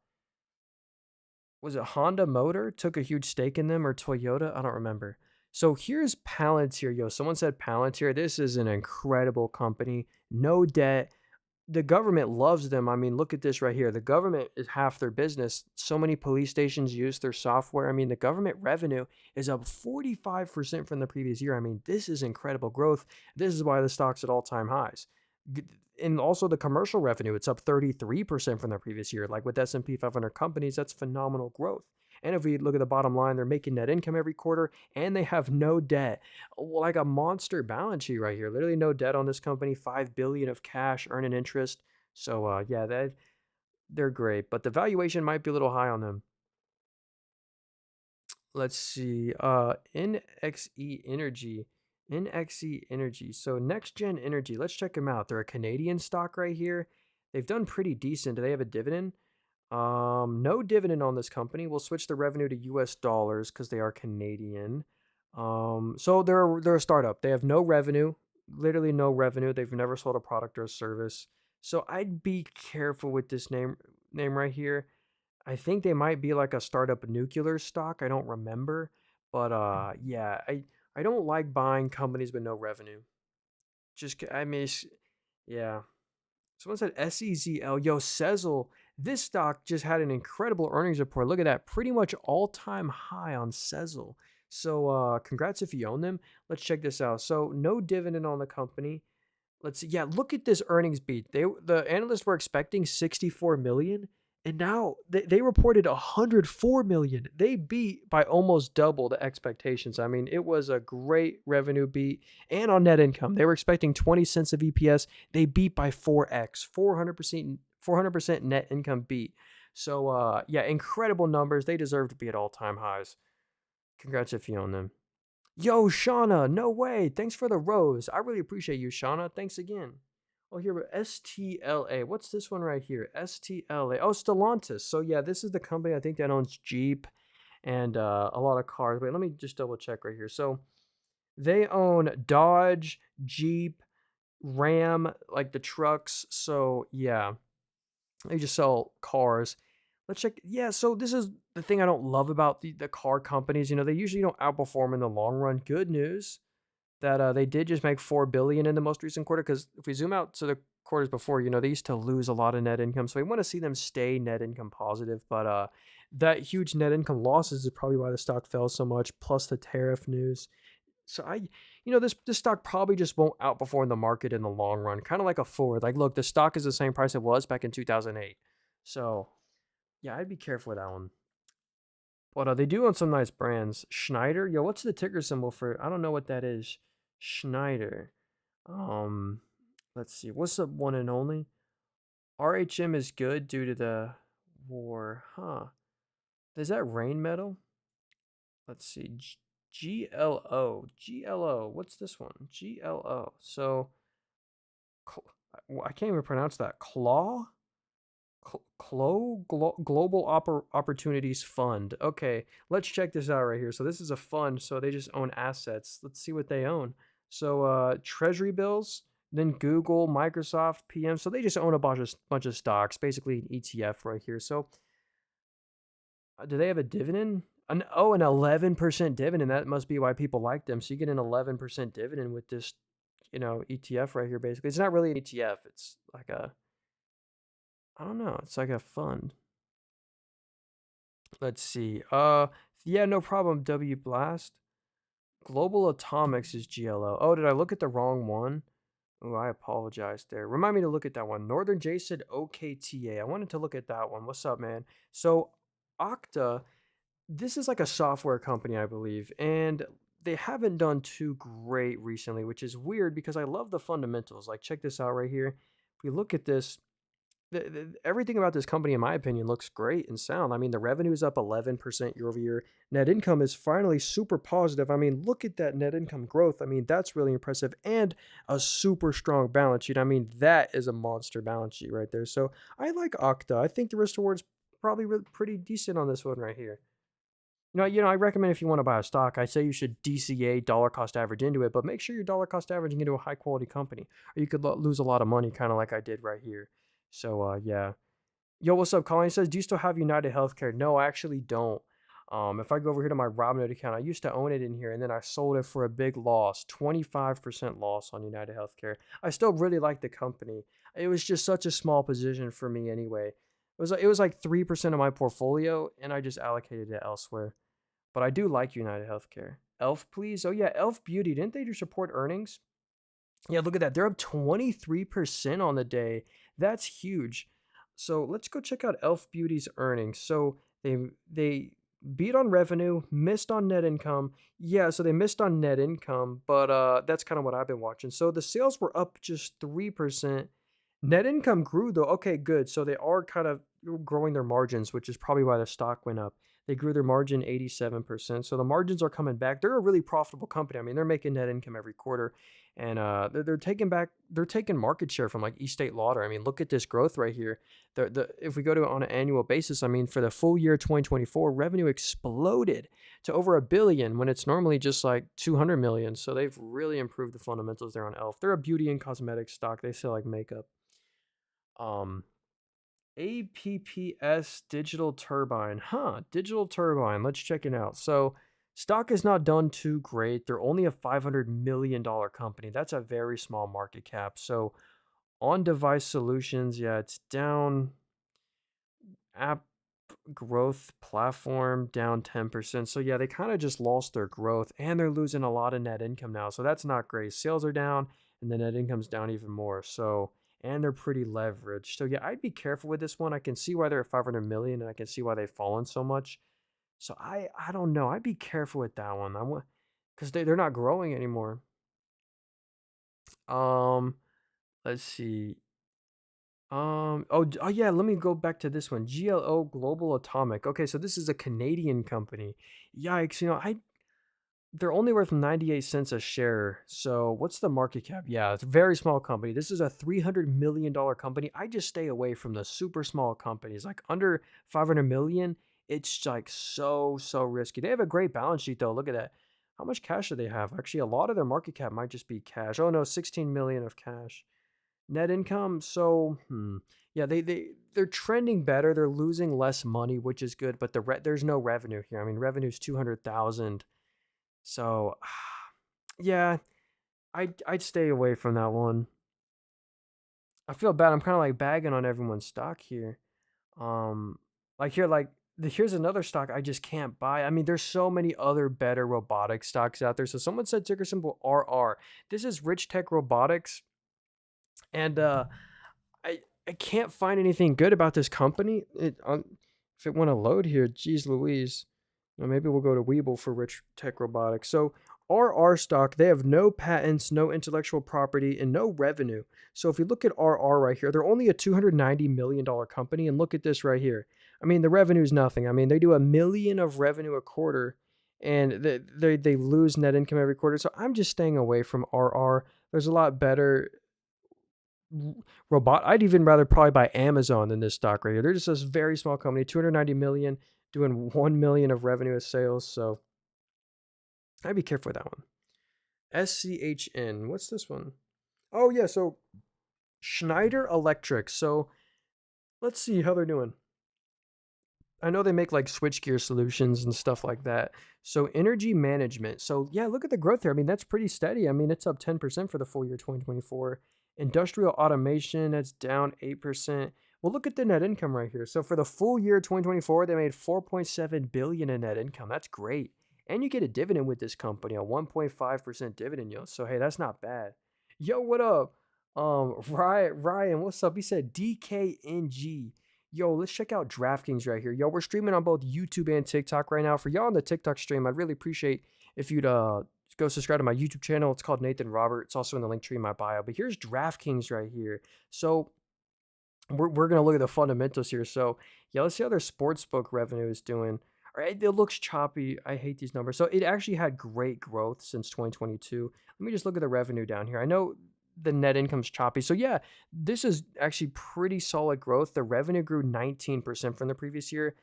it Honda Motor took a huge stake in them or Toyota? I don't remember. So here's Palantir. Yo, someone said Palantir. This is an incredible company. No debt, the government loves them. I mean, look at this right here. The government is half their business. So many police stations use their software. I mean, the government revenue is up 45% from the previous year. I mean, this is incredible growth. This is why the stock's at all-time highs. And also the commercial revenue, it's up 33% from the previous year. Like with S&P 500 companies, that's phenomenal growth. And if we look at the bottom line, they're making net income every quarter and they have no debt. Like a monster balance sheet right here. Literally no debt on this company, 5 billion of cash, earning interest. So yeah, they're great, but the valuation might be a little high on them. Let's see. NXE Energy. NXE Energy. So Next Gen Energy. Let's check them out. They're a Canadian stock right here. They've done pretty decent. Do they have a dividend? No dividend on this company. We'll switch the revenue to US dollars because they are Canadian. So they're a startup. They have no revenue, literally no revenue. They've never sold a product or a service. So I'd be careful with this name right here. I think they might be like a startup nuclear stock. I don't remember, but yeah, I don't like buying companies with no revenue. I mean, yeah. Someone said SEZL. Yo, Sezzle. This stock just had an incredible earnings report. Look at that. Pretty much all-time high on Sezzle. So congrats if you own them. Let's check this out. So no dividend on the company. Let's see. Yeah, look at this earnings beat. The analysts were expecting 64 million, and now they reported 104 million. They beat by almost double the expectations. I mean, it was a great revenue beat. And on net income, they were expecting 20 cents of EPS. They beat by 4x, 400% net income beat. So yeah, incredible numbers. They deserve to be at all-time highs. Congrats if you own them. Yo, Shauna, no way. Thanks for the rose. I really appreciate you, Shauna. Thanks again. Oh, here, but STLA. What's this one right here? STLA. Oh, Stellantis. So, yeah, this is the company I think that owns Jeep and a lot of cars. Wait, let me just double check right here. So, they own Dodge, Jeep, Ram, like the trucks. So, yeah, they just sell cars. Let's check. Yeah, so this is the thing I don't love about the car companies. They usually don't outperform in the long run. Good news that they did just make 4 billion in the most recent quarter. Because if we zoom out to the quarters before, they used to lose a lot of net income. So we want to see them stay net income positive. But that huge net income losses is probably why the stock fell so much. Plus the tariff news. So this stock probably just won't outperform the market in the long run. Kind of like a Ford. Like, look, the stock is the same price it was back in 2008. So yeah, I'd be careful with that one. But they do own some nice brands. Schneider, yo, what's the ticker symbol for? I don't know what that is. Schneider. Um, let's see. What's the one and only? RHM is good due to the war, huh? Is that rain metal? Let's see. GLO. GLO. What's this one? GLO. So, I can't even pronounce that. Claw? Global Opportunities Fund. Okay, let's check this out right here. So this is a fund, so they just own assets. Let's see what they own. So treasury bills, then Google, Microsoft, PM. So they just own a bunch of stocks, basically an ETF right here. So do they have a dividend? An 11% dividend. That must be why people like them. So you get an 11% dividend with this ETF right here basically. It's not really an ETF. It's like a I don't know, it's like a fund. Let's see. Yeah, no problem. W Blast. Global Atomics is GLO. Oh, did I look at the wrong one? Oh, I apologize there. Remind me to look at that one. Northern Jason OKTA. I wanted to look at that one. What's up, man? So, Okta, this is like a software company, I believe, and they haven't done too great recently, which is weird because I love the fundamentals. Like, check this out right here. If we look at this, everything about this company, in my opinion, looks great and sound. I mean, the revenue is up 11% year over year. Net income is finally super positive. I mean, look at that net income growth. I mean, that's really impressive. And a super strong balance sheet. I mean, that is a monster balance sheet right there. So I like Okta. I think the risk reward's probably pretty decent on this one right here. I recommend if you want to buy a stock, I say you should DCA dollar cost average into it, but make sure you're dollar cost averaging into a high quality company, or you could lose a lot of money, kind of like I did right here. So, yeah. Yo, what's up? Colin says, do you still have United Healthcare? No, I actually don't. If I go over here to my Robinhood account, I used to own it in here, and then I sold it for a big loss, 25% loss on United Healthcare. I still really like the company. It was just such a small position for me anyway. It was like 3% of my portfolio, and I just allocated it elsewhere. But I do like United Healthcare. Elf, please. Oh yeah, Elf Beauty. Didn't they just report earnings? Yeah, look at that. They're up 23% on the day. That's huge. So let's go check out Elf Beauty's earnings. So they beat on revenue, missed on net income. Yeah, so they missed on net income, but that's kind of what I've been watching. So the sales were up just 3%. Net income grew though. Okay, good. So they are kind of growing their margins, which is probably why the stock went up. They grew their margin 87%. So the margins are coming back. They're a really profitable company. I mean, they're making net income every quarter, and they're taking market share from like Estate Lauder. I mean, look at this growth right here. If we go to on an annual basis, I mean, for the full year 2024, revenue exploded to over $1 billion when it's normally just like 200 million. So they've really improved the fundamentals there on Elf. They're a beauty and cosmetics stock. They sell like makeup. Um, APPS Digital Turbine. Huh, Digital Turbine. Let's check it out. So, stock is not done too great. They're only a $500 million company. That's a very small market cap. So, on device solutions, yeah, it's down. App growth platform down 10%. So, yeah, they kind of just lost their growth and they're losing a lot of net income now. So, that's not great. Sales are down and the net income's down even more. So, and they're pretty leveraged. So, yeah, I'd be careful with this one. I can see why they're at 500 million and I can see why they've fallen so much. So, I don't know. I'd be careful with that one. Because they're not growing anymore. Um, let's see. Oh yeah, let me go back to this one. GLO Global Atomic. Okay, so this is a Canadian company. Yikes, they're only worth 98 cents a share. So what's the market cap? Yeah, it's a very small company. This is a $300 million company. I just stay away from the super small companies. Like under 500 million, it's like so risky. They have a great balance sheet though. Look at that. How much cash do they have? Actually, a lot of their market cap might just be cash. Oh no, 16 million of cash. Net income, so yeah, they're trending better. They're losing less money, which is good, but there's no revenue here. I mean, revenue's 200,000. So yeah, I'd stay away from that one. I feel bad. I'm kind of like bagging on everyone's stock here. Um, like here, here's another stock I just can't buy. I mean, there's so many other better robotic stocks out there. So someone said ticker symbol RR. This is Rich Tech Robotics, and I I can't find anything good about this company. If it want to load here, geez Louise. Maybe we'll go to Weeble for Rich Tech Robotics. So RR stock, they have no patents, no intellectual property, and no revenue. So if you look at RR right here, they're only a $290 million company, and look at this right here. I mean, the revenue is nothing. I mean, they do $1 million of revenue a quarter, and they lose net income every quarter. So I'm just staying away from RR. There's a lot better I'd even rather probably buy Amazon than this stock right here. They're just a very small company, 290 million, doing 1 million of revenue as sales. So I'd be careful with that one. SCHN. What's this one? Oh yeah, so Schneider Electric. So let's see how they're doing. I know they make like switchgear solutions and stuff like that. So energy management. So yeah, look at the growth there. I mean, that's pretty steady. I mean, it's up 10% for the full year 2024. Industrial automation, that's down 8%. Well, look at the net income right here. So for the full year 2024, they made 4.7 billion in net income. That's great. And you get a dividend with this company, a 1.5% dividend yield. So hey, that's not bad. Yo, what up? Ryan, what's up? He said DKNG. Yo, let's check out DraftKings right here. Yo, we're streaming on both YouTube and TikTok right now. For y'all on the TikTok stream, I'd really appreciate if you'd go subscribe to my YouTube channel. It's called Nathan Robert. It's also in the link tree in my bio. But here's DraftKings right here. So we're gonna look at the fundamentals here. So yeah, let's see how their sportsbook revenue is doing. All right, it looks choppy. I hate these numbers. So it actually had great growth since 2022. Let me just look at the revenue down here. I know the net income's choppy. So yeah, this is actually pretty solid growth. The revenue grew 19% from the previous year.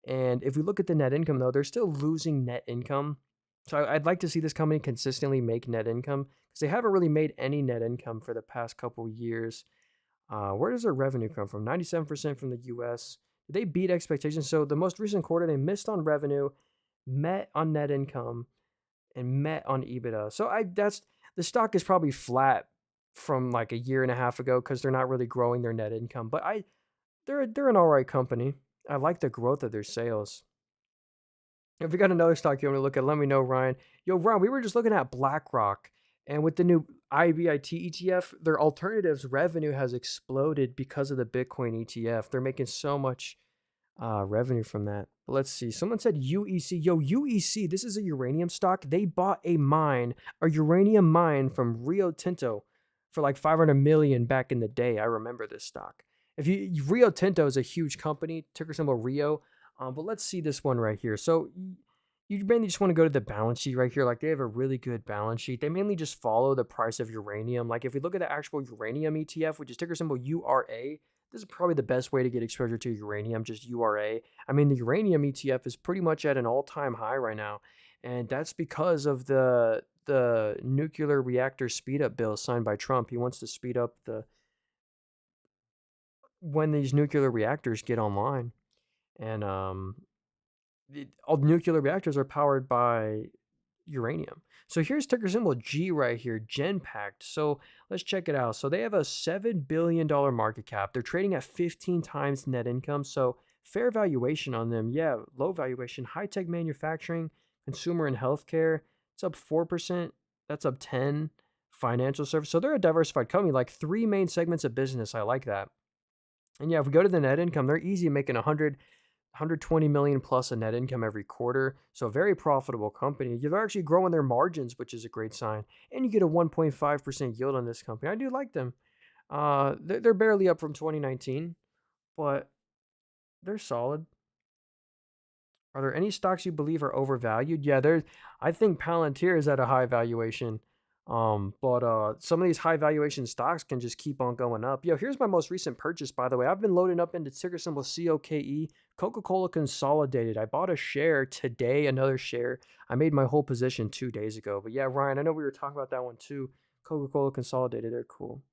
And if we look at the net income though, they're still losing net income. So I'd like to see this company consistently make net income because they haven't really made any net income for the past couple years. Where does their revenue come from? 97% from the US. They beat expectations. So the most recent quarter, they missed on revenue, met on net income, and met on EBITDA. So that's the stock is probably flat from like a year and a half ago because they're not really growing their net income. But they're an all right company. I like the growth of their sales. If you got another stock you want to look at, let me know, Ryan. Yo, Ryan, we were just looking at BlackRock, and with the new IBIT ETF, their alternatives revenue has exploded because of the Bitcoin ETF. They're making so much revenue from that. But let's see. Someone said UEC. Yo, UEC, this is a uranium stock. They bought a uranium mine from Rio Tinto for like 500 million back in the day. I remember this stock. Rio Tinto is a huge company, ticker symbol Rio. But let's see this one right here. So you mainly just want to go to the balance sheet right here. Like they have a really good balance sheet. They mainly just follow the price of uranium. Like if we look at the actual uranium ETF, which is ticker symbol URA, this is probably the best way to get exposure to uranium, just URA. I mean, the uranium ETF is pretty much at an all-time high right now. And that's because of the nuclear reactor speed up bill signed by Trump. He wants to speed up when these nuclear reactors get online. And all nuclear reactors are powered by uranium. So here's ticker symbol G right here, Genpact. So let's check it out. So they have a $7 billion market cap. They're trading at 15 times net income. So fair valuation on them. Yeah, low valuation. High-tech manufacturing, consumer and healthcare. It's up 4%. That's up 10. Financial service. So they're a diversified company, like 3 main segments of business. I like that. And yeah, if we go to the net income, they're easy making 120 million plus in net income every quarter. So a very profitable company. They're actually growing their margins, which is a great sign. And you get a 1.5% yield on this company. I do like them. They're barely up from 2019, but they're solid. Are there any stocks you believe are overvalued? Yeah, I think Palantir is at a high valuation. But some of these high valuation stocks can just keep on going up. Yo, here's my most recent purchase, by the way. I've been loading up into ticker symbol COKE, Coca-Cola Consolidated. I bought a share today, another share. I made my whole position 2 days ago. But yeah, Ryan, I know we were talking about that one too. Coca-Cola Consolidated, they're cool.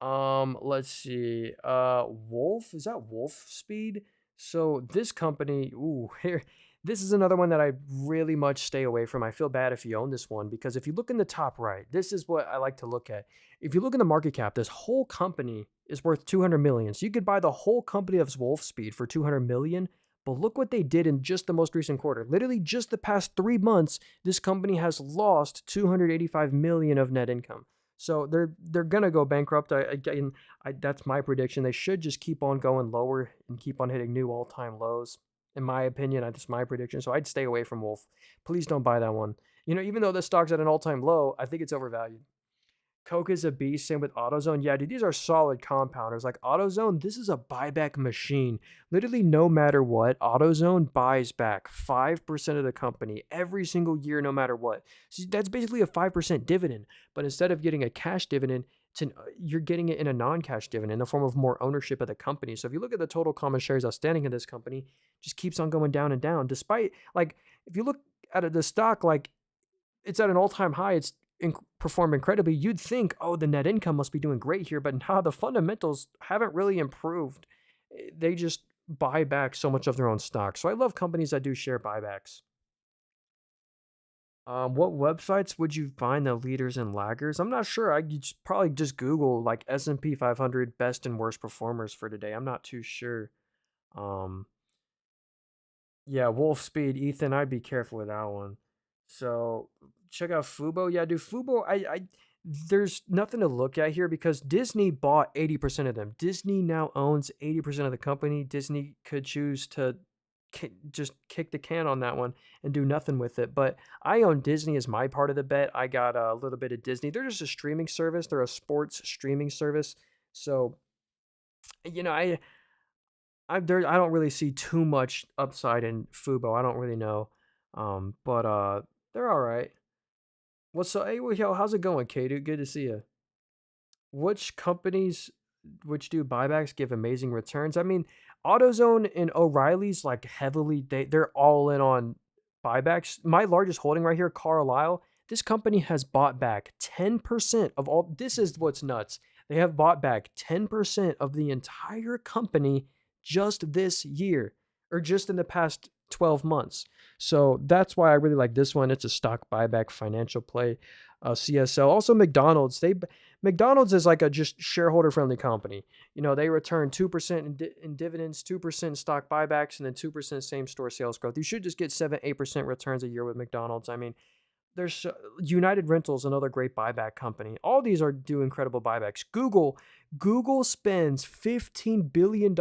Let's see. Wolf, is that Wolf Speed? So this company, ooh, here, this is another one that I really much stay away from. I feel bad if you own this one because if you look in the top right, this is what I like to look at. If you look in the market cap, this whole company is worth 200 million. So you could buy the whole company of Wolf Speed for 200 million. But look what they did in just the most recent quarter. Literally just the past 3 months, this company has lost 285 million of net income. So they're gonna go bankrupt. That's my prediction. They should just keep on going lower and keep on hitting new all-time lows. In my opinion, that's my prediction. So I'd stay away from Wolf. Please don't buy that one. Even though the stock's at an all-time low, I think it's overvalued. Coke is a beast. Same with AutoZone. Yeah, dude, these are solid compounders. Like AutoZone, this is a buyback machine. Literally, no matter what, AutoZone buys back 5% of the company every single year, no matter what. So that's basically a 5% dividend. But instead of getting a cash dividend, you're getting it in a non-cash dividend in the form of more ownership of the company. So if you look at the total common shares outstanding in this company, it just keeps on going down and down. Despite, like, if you look at the stock, like, it's at an all-time high. It's perform incredibly. You'd think, oh, the net income must be doing great here, but now the fundamentals haven't really improved. They just buy back so much of their own stock. So I love companies that do share buybacks. What websites would you find the leaders and laggers? I'm not sure. Probably just Google like S&P 500 best and worst performers for today. I'm not too sure. Um, Yeah, Wolf Speed, Ethan, I'd be careful with that one. So check out Fubo. Yeah, dude, Fubo, there's nothing to look at here because Disney bought 80% of them. Disney now owns 80% of the company. Disney could choose to just kick the can on that one and do nothing with it. But I own Disney as my part of the bet. I got a little bit of Disney. They're just a streaming service. They're a sports streaming service. So, you know, I don't really see too much upside in Fubo. I don't really know. But they're all right. What's up? Hey, yo, how's it going, Kadu? Good to see you. Which companies which do buybacks give amazing returns? I mean, AutoZone and O'Reilly's like heavily they're all in on buybacks. My largest holding right here, Carlisle, this company has bought back 10% of all this is what's nuts. They have bought back 10% of the entire company just this year or just in the past 12 months. So that's why I really like this one. It's a stock buyback financial play. CSL. Also McDonald's. McDonald's is like a just shareholder friendly company. You know, they return 2% in dividends, 2% stock buybacks, and then 2% same store sales growth. You should just get 7, 8% returns a year with McDonald's. I mean, there's United Rentals, another great buyback company. All these are do incredible buybacks. Google spends $15 billion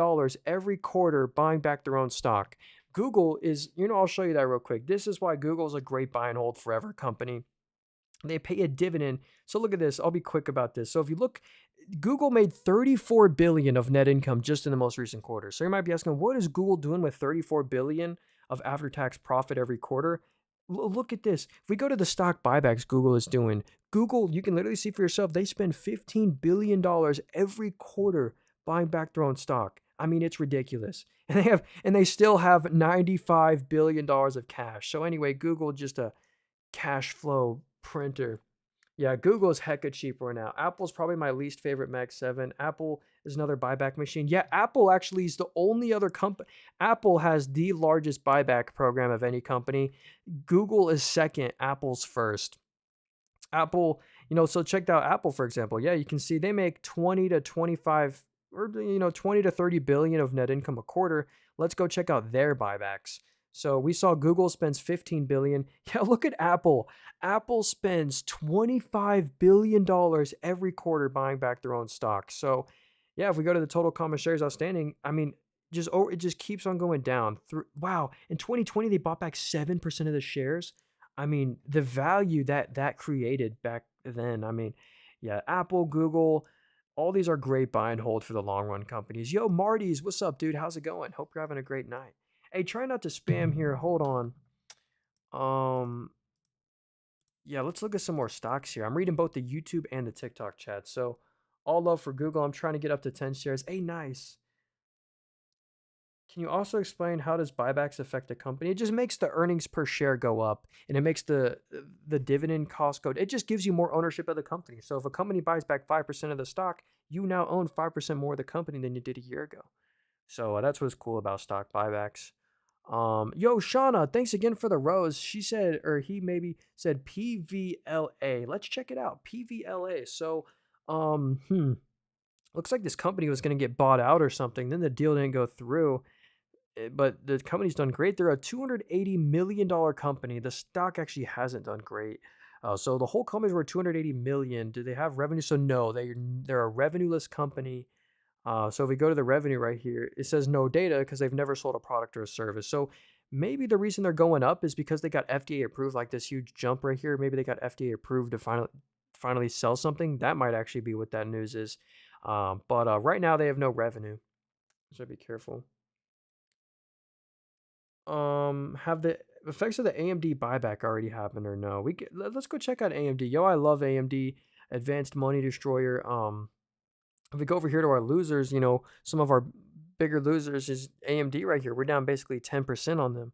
every quarter buying back their own stock. Google is, I'll show you that real quick. This is why Google is a great buy and hold forever company. They pay a dividend. So look at this. I'll be quick about this. So if you look, Google made 34 billion of net income just in the most recent quarter. So you might be asking, what is Google doing with 34 billion of after-tax profit every quarter? Look at this. If we go to the stock buybacks Google is doing, Google, you can literally see for yourself, they spend $15 billion every quarter buying back their own stock. I mean, it's ridiculous. And they still have $95 billion of cash. So anyway, Google just a cash flow printer. Yeah, Google is hecka cheaper now. Apple's probably my least favorite Mac 7. Apple is another buyback machine. Yeah, Apple actually is the only other company. Apple has the largest buyback program of any company. Google is second, Apple's first. Apple, so checked out Apple, for example. Yeah, you can see they make 20 to 25 or 20 to 30 billion of net income a quarter. Let's go check out their buybacks. So we saw Google spends 15 billion. Yeah, look at Apple. Apple spends 25 billion dollars every quarter buying back their own stock. So, yeah, if we go to the total common shares outstanding, I mean, it just keeps on going down. Wow, in 2020 they bought back 7% of the shares. I mean, the value that created back then. I mean, yeah, Apple, Google, all these are great buy and hold for the long run companies. Yo, Marty's, what's up, dude? How's it going? Hope you're having a great night. Hey, try not to spam here. Hold on. Um, yeah, let's look at some more stocks here. I'm reading both the YouTube and the TikTok chat. So, all love for Google. I'm trying to get up to 10 shares. Hey, nice. Can you also explain how does buybacks affect the company? It just makes the earnings per share go up, and it makes the dividend cost go. It just gives you more ownership of the company. So if a company buys back 5% of the stock, you now own 5% more of the company than you did a year ago. So that's what's cool about stock buybacks. Yo, Shauna, thanks again for the rose. She said, or he maybe said PVLA. Let's check it out. PVLA. So, looks like this company was going to get bought out or something. Then the deal didn't go through. But the company's done great. They're a $280 million company. The stock actually hasn't done great. So the whole company's worth $280 million. Do they have revenue? So no, they're a revenueless company. So if we go to the revenue right here, it says no data because they've never sold a product or a service. So maybe the reason they're going up is because they got FDA approved, like this huge jump right here. Maybe they got FDA approved to finally sell something. That might actually be what that news is. But right now they have no revenue. So be careful. Have the effects of the AMD buyback already happened or no? Let's go check out AMD. Yo, I love AMD, Advanced Money Destroyer. If we go over here to our losers, some of our bigger losers is AMD right here. We're down basically 10% on them.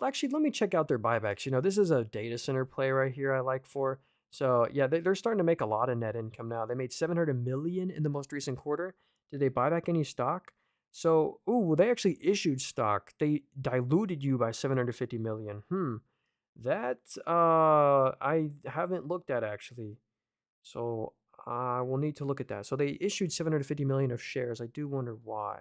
Actually, let me check out their buybacks. This is a data center play right here I like for. So yeah, they're starting to make a lot of net income now. They made 700 million in the most recent quarter. Did they buy back any stock? So, ooh, well, they actually issued stock. They diluted you by 750 million. That I haven't looked at actually. So I will need to look at that. So they issued 750 million of shares. I do wonder why.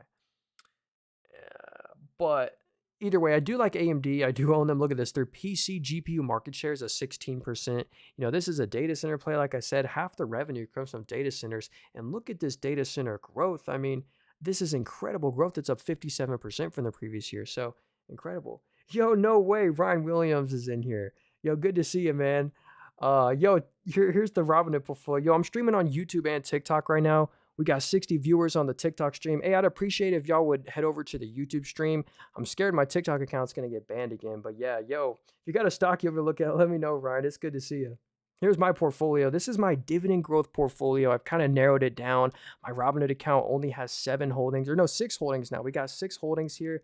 But either way, I do like AMD. I do own them. Look at this. Their PC GPU market share is a 16%. This is a data center play. Like I said, half the revenue comes from data centers. And look at this data center growth. I mean, this is incredible growth. It's up 57% from the previous year. So incredible. Yo, no way. Ryan Williams is in here. Yo, good to see you, man. Here's the Robinhood portfolio. Yo, I'm streaming on YouTube and TikTok right now. We got 60 viewers on the TikTok stream. Hey, I'd appreciate if y'all would head over to the YouTube stream. I'm scared my TikTok account's going to get banned again. But yeah, yo, if you got a stock you ever look at, let me know, Ryan. It's good to see you. Here's my portfolio. This is my dividend growth portfolio. I've kind of narrowed it down. My Robinhood account only has 7 holdings, or no, 6 holdings now. We got 6 holdings here.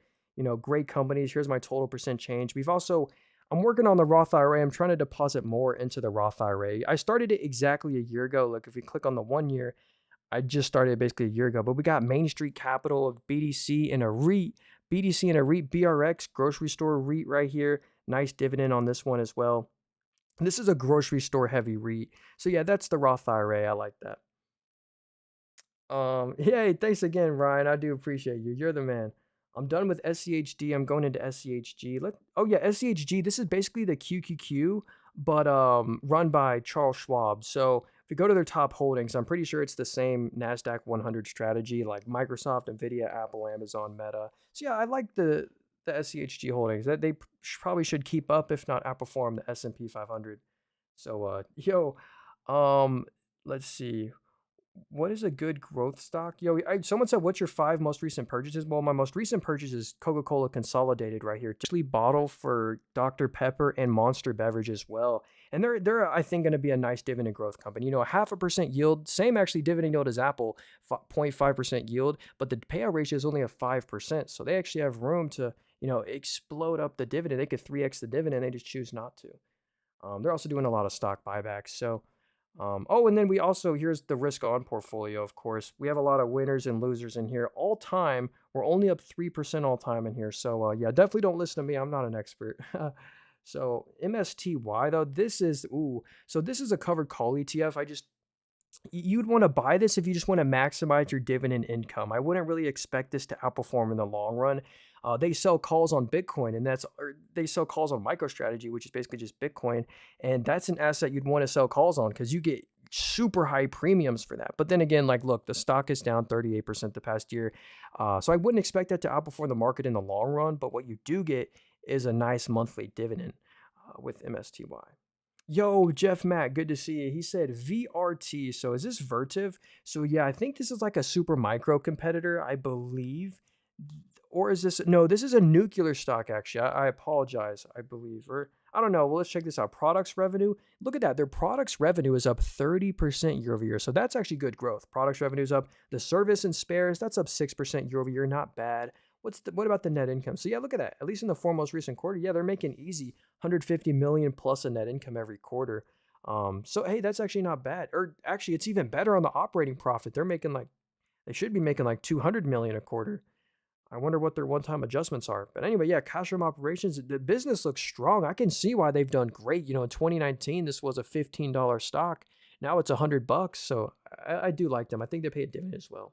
Great companies. Here's my total percent change. I'm working on the Roth IRA. I'm trying to deposit more into the Roth IRA. I started it exactly a year ago. Look, if we click on the 1 year, I just started basically a year ago, but we got Main Street Capital, BDC, and a REIT. BDC and a REIT, BRX, grocery store REIT right here. Nice dividend on this one as well. This is a grocery store heavy REIT. So yeah, that's the Roth IRA. I like that. Yeah, thanks again, Ryan. I do appreciate you. You're the man. I'm done with SCHD. I'm going into SCHG. Oh yeah, SCHG. This is basically the QQQ, but run by Charles Schwab. So if you go to their top holdings, I'm pretty sure it's the same Nasdaq 100 strategy, like Microsoft, Nvidia, Apple, Amazon, Meta. So yeah, I like the SCHG holdings. That they probably should keep up, if not outperform the S&P 500. So um, let's see. What is a good growth stock? Someone said, "What's your 5 most recent purchases?" Well, my most recent purchase is Coca-Cola Consolidated right here. Actually, bottle for Dr. Pepper and Monster Beverage as well. And they're I think going to be a nice dividend growth company. A 0.5% yield, same actually dividend yield as Apple, 0.5% yield, but the payout ratio is only a 5%. So they actually have room to explode up the dividend. They could 3x the dividend. They just choose not to. They're also doing a lot of stock buybacks. And then here's the risk on portfolio, of course. We have a lot of winners and losers in here. All time, we're only up 3% all time in here. So, yeah, definitely don't listen to me. I'm not an expert. So, MSTY, though, this is a covered call ETF. You'd want to buy this if you just want to maximize your dividend income. I wouldn't really expect this to outperform in the long run. They sell calls on Bitcoin, and they sell calls on MicroStrategy, which is basically just Bitcoin, and that's an asset you'd want to sell calls on because you get super high premiums for that. But then again, look, the stock is down 38% the past year, so I wouldn't expect that to outperform the market in the long run. But what you do get is a nice monthly dividend with MSTY. Yo, Jeff Matt, good to see you. He said VRT. So is this Vertiv? So yeah, I think this is like a super micro competitor, I believe. Or is this no, this is a nuclear stock, actually. I apologize, I believe. Or I don't know. Well, let's check this out. Products revenue. Look at that. Their products revenue is up 30% year over year. So that's actually good growth. Products revenue is up. The service and spares, that's up 6% year over year. Not bad. What about the net income? So yeah, look at that. At least in the 4 most recent quarter, yeah, they're making easy 150 million plus a net income every quarter. So hey, that's actually not bad. Or actually, it's even better on the operating profit. They should be making like 200 million a quarter. I wonder what their one-time adjustments are. But anyway, yeah, cash from operations, the business looks strong. I can see why they've done great. In 2019, this was a $15 stock. Now it's $100. So I do like them. I think they pay a dividend as well.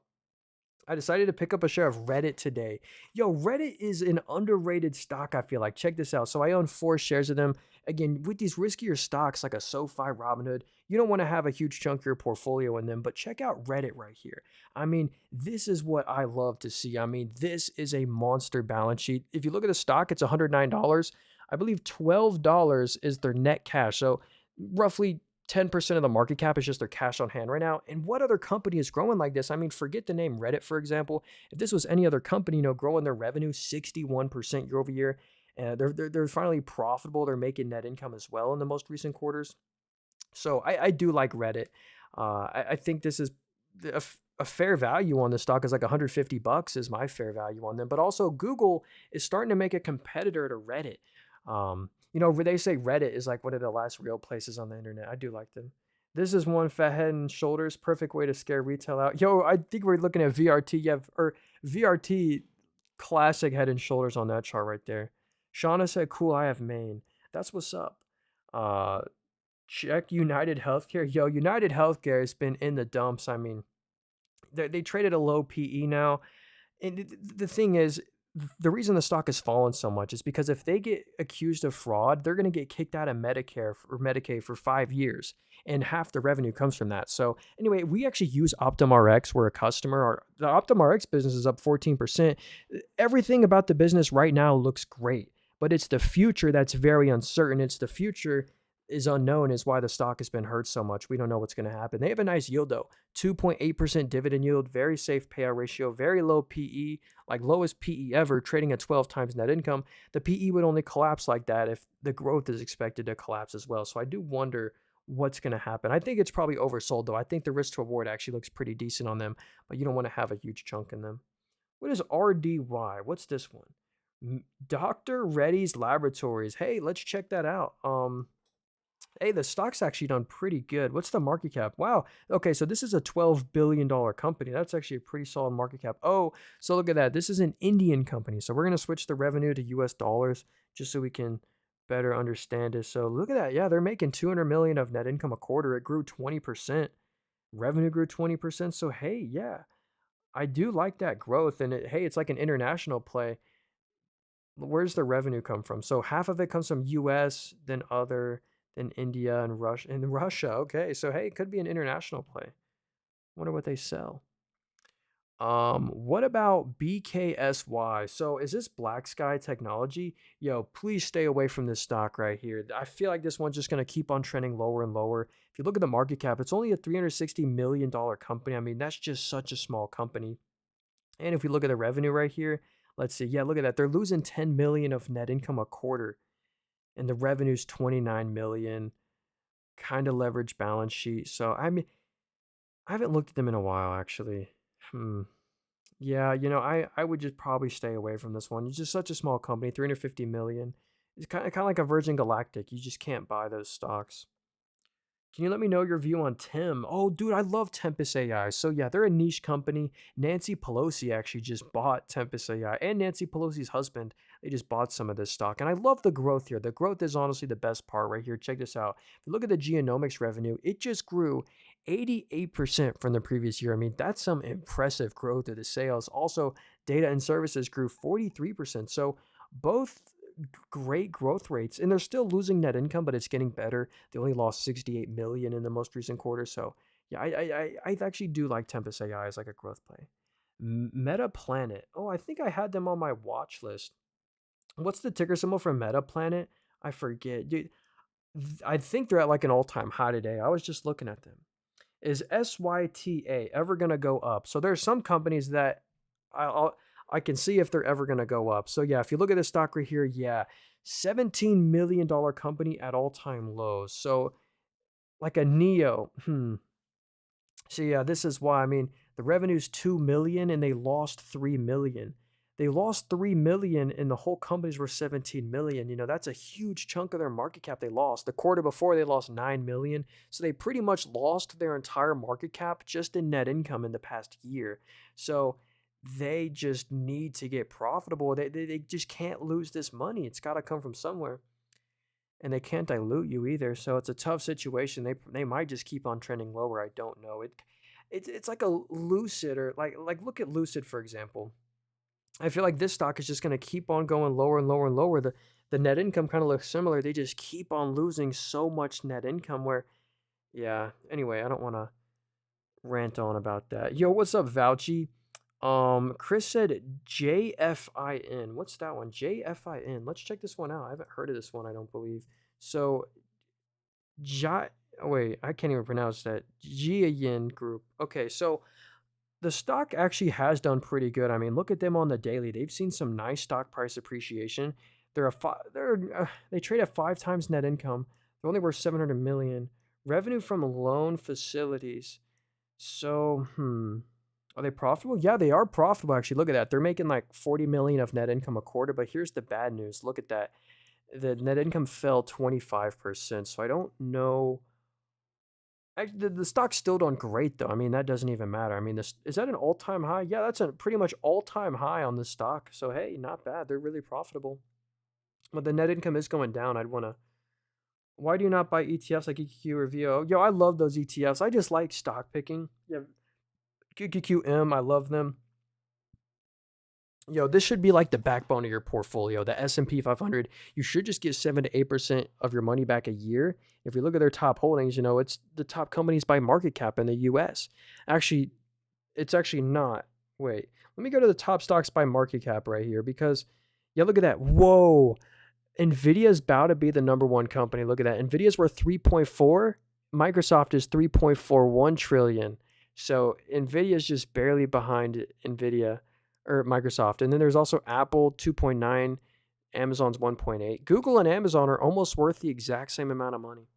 I decided to pick up a share of Reddit today. Yo, Reddit is an underrated stock, I feel like. Check this out. So I own 4 shares of them. Again, with these riskier stocks like a SoFi, Robinhood, you don't want to have a huge chunk of your portfolio in them, but check out Reddit right here. I mean, this is what I love to see. I mean, this is a monster balance sheet. If you look at the stock, it's $109. I believe $12 is their net cash. So roughly 10% of the market cap is just their cash on hand right now. And what other company is growing like this? I mean, forget the name Reddit, for example. If this was any other company, growing their revenue 61% year over year, they're finally profitable. They're making net income as well in the most recent quarters. So I do like Reddit. I think this is a fair value on the stock is like $150 is my fair value on them. But also Google is starting to make a competitor to Reddit. Where they say Reddit is like one of the last real places on the internet. I do like them. This is one fat head and shoulders, perfect way to scare retail out. Yo, I think we're looking at VRT. Yeah, or VRT classic head and shoulders on that chart right there. Shauna said, "Cool, I have Maine." That's what's up. Uh, check United Healthcare. Yo, United Healthcare has been in the dumps. I mean, they traded a low PE now. And the thing is, the reason the stock has fallen so much is because if they get accused of fraud, they're going to get kicked out of Medicare or Medicaid for 5 years, and half the revenue comes from that. So anyway, we actually use OptumRx. We're a customer. The OptumRx business is up 14%. Everything about the business right now looks great, but it's the future that's very uncertain. It's the future is unknown is why the stock has been hurt so much. We don't know what's going to happen. They have a nice yield though. 2.8% dividend yield, very safe payout ratio, very low PE, like lowest PE ever, trading at 12 times net income. The PE would only collapse like that if the growth is expected to collapse as well. So I do wonder what's going to happen. I think it's probably oversold though. I think the risk to reward actually looks pretty decent on them, but you don't want to have a huge chunk in them. What is RDY? What's this one? Dr. Reddy's Laboratories. Hey, let's check that out. Hey, the stock's actually done pretty good. What's the market cap? Wow. Okay, so this is a $12 billion company. That's actually a pretty solid market cap. Oh, so look at that. This is an Indian company. So we're going to switch the revenue to US dollars just so we can better understand it. So look at that. Yeah, they're making 200 million of net income a quarter. It grew 20%. Revenue grew 20%. So hey, yeah, I do like that growth. And hey, it's like an international play. Where's the revenue come from? So half of it comes from US, then other, then India and Russia. And Russia, okay. So hey, it could be an international play. Wonder what they sell. What about BKSY? So is this Black Sky Technology? Yo, please stay away from this stock right here. I feel like this one's just gonna keep on trending lower and lower. If you look at the market cap, it's only a $360 million company. I mean, that's just such a small company. And if we look at the revenue right here, let's see. Yeah, look at that. They're losing 10 million of net income a quarter, and the revenue's 29 million. Kind of leverage balance sheet. So I mean, I haven't looked at them in a while actually. Hmm. Yeah, I would just probably stay away from this one. It's just such a small company, 350 million. It's kind of like a Virgin Galactic. You just can't buy those stocks. Can you let me know your view on Tim? Oh, dude, I love Tempest AI. So yeah, they're a niche company. Nancy Pelosi actually just bought Tempest AI, and Nancy Pelosi's husband. They just bought some of this stock, and I love the growth here. The growth is honestly the best part right here. Check this out. If you look at the genomics revenue, it just grew 88% from the previous year. I mean, that's some impressive growth of the sales. Also, data and services grew 43%. So both great growth rates, and they're still losing net income, but it's getting better. They only lost 68 million in the most recent quarter. So yeah, I actually do like Tempest AI as like a growth play. Meta Planet. Oh, I think I had them on my watch list. What's the ticker symbol for Meta Planet? I forget. Dude, I think they're at like an all-time high today. I was just looking at them. Is SYTA ever going to go up? So there's some companies that I'll I can see if they're ever going to go up. So yeah, if you look at this stock right here, yeah, $17 million company at all-time lows. So like a Neo, so yeah, this is why. I mean, the revenue's 2 million and they lost 3 million. They lost 3 million and the whole companies were 17 million. That's a huge chunk of their market cap they lost. The quarter before they lost 9 million. So they pretty much lost their entire market cap just in net income in the past year. So they just need to get profitable. They just can't lose this money. It's got to come from somewhere. And they can't dilute you either. So it's a tough situation. They might just keep on trending lower. I don't know. It's like a Lucid or like look at Lucid for example. I feel like this stock is just going to keep on going lower and lower and lower. The net income kind of looks similar. They just keep on losing so much net income where yeah, anyway, I don't want to rant on about that. Yo, what's up, Vouchy? Chris said JFIN. What's that one? JFIN. Let's check this one out. I haven't heard of this one, I don't believe. So J oh, wait, I can't even pronounce that. Jiayin Group. Okay, so the stock actually has done pretty good. I mean, look at them on the daily. They've seen some nice stock price appreciation. They trade at 5 times net income. They're only worth 700 million. Revenue from loan facilities. So, are they profitable? Yeah, they are profitable actually. Look at that. They're making like 40 million of net income a quarter, but here's the bad news. Look at that. The net income fell 25%. So I don't know Actually, the stock's still doing great though. I mean, that doesn't even matter. I mean, this is that an all-time high? Yeah, that's a pretty much all-time high on this stock. So hey, not bad. They're really profitable. But the net income is going down. I'd want to. Why do you not buy ETFs like EQQ or VO? Yo, I love those ETFs. I just like stock picking. Yeah, QQQM, I love them. Yo, this should be like the backbone of your portfolio. The S&P 500, you should just get 7 to 8% of your money back a year. If you look at their top holdings, it's the top companies by market cap in the US. Actually, it's actually not. Wait, let me go to the top stocks by market cap right here because yeah, look at that. Whoa. Nvidia's about to be the number one company. Look at that. Nvidia's worth 3.4. Microsoft is 3.41 trillion. So Nvidia is just barely behind Nvidia or Microsoft. And then there's also Apple 2.9, Amazon's 1.8. Google and Amazon are almost worth the exact same amount of money.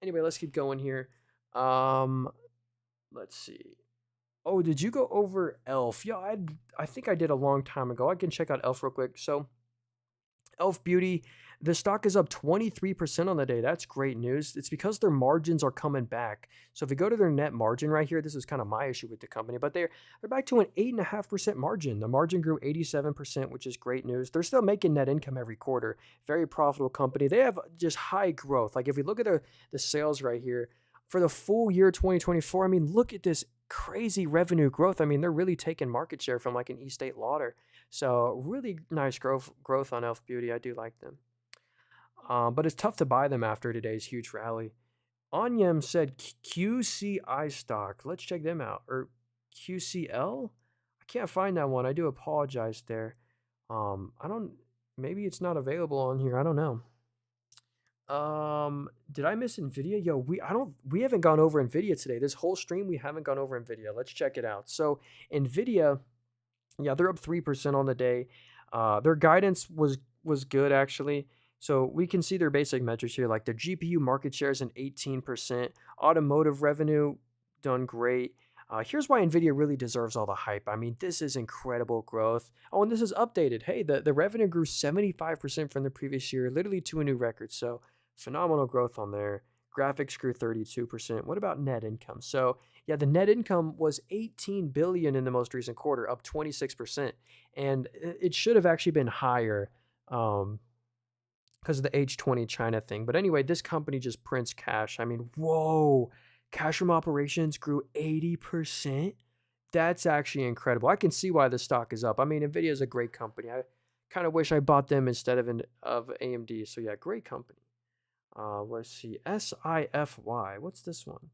Anyway, let's keep going here. Let's see. Oh, did you go over Elf? Yeah, I think I did a long time ago. I can check out Elf real quick. So Elf Beauty, the stock is up 23% on the day. That's great news. It's because their margins are coming back. So if you go to their net margin right here, this is kind of my issue with the company, but they're back to an 8.5% margin. The margin grew 87%, which is great news. They're still making net income every quarter. Very profitable company. They have just high growth. Like if we look at the sales right here for the full year 2024, I mean, look at this crazy revenue growth. I mean, they're really taking market share from like an Estate Lauder. So really nice growth on Elf Beauty. I do like them. But it's tough to buy them after today's huge rally. Onyem said QCI stock. Let's check them out. Or QCL? I can't find that one. I do apologize there. I don't. Maybe it's not available on here. I don't know. Did I miss Nvidia? Yo, we haven't gone over Nvidia today. This whole stream we haven't gone over Nvidia. Let's check it out. So Nvidia, yeah, they're up 3% on the day. Their guidance was good actually. So we can see their basic metrics here, like their GPU market share is an 18%. Automotive revenue done great. Here's why Nvidia really deserves all the hype. I mean, this is incredible growth. Oh, and this is updated. Hey, the revenue grew 75% from the previous year, literally to a new record. So phenomenal growth on there. Graphics grew 32%. What about net income? So yeah, the net income was 18 billion in the most recent quarter, up 26%, and it should have actually been higher because of the H20 China thing. But anyway, this company just prints cash. I mean, whoa, cash from operations grew 80%. That's actually incredible. I can see why the stock is up. I mean, Nvidia is a great company. I kind of wish I bought them instead of AMD. So yeah, great company. Let's see, SIFY. What's this one?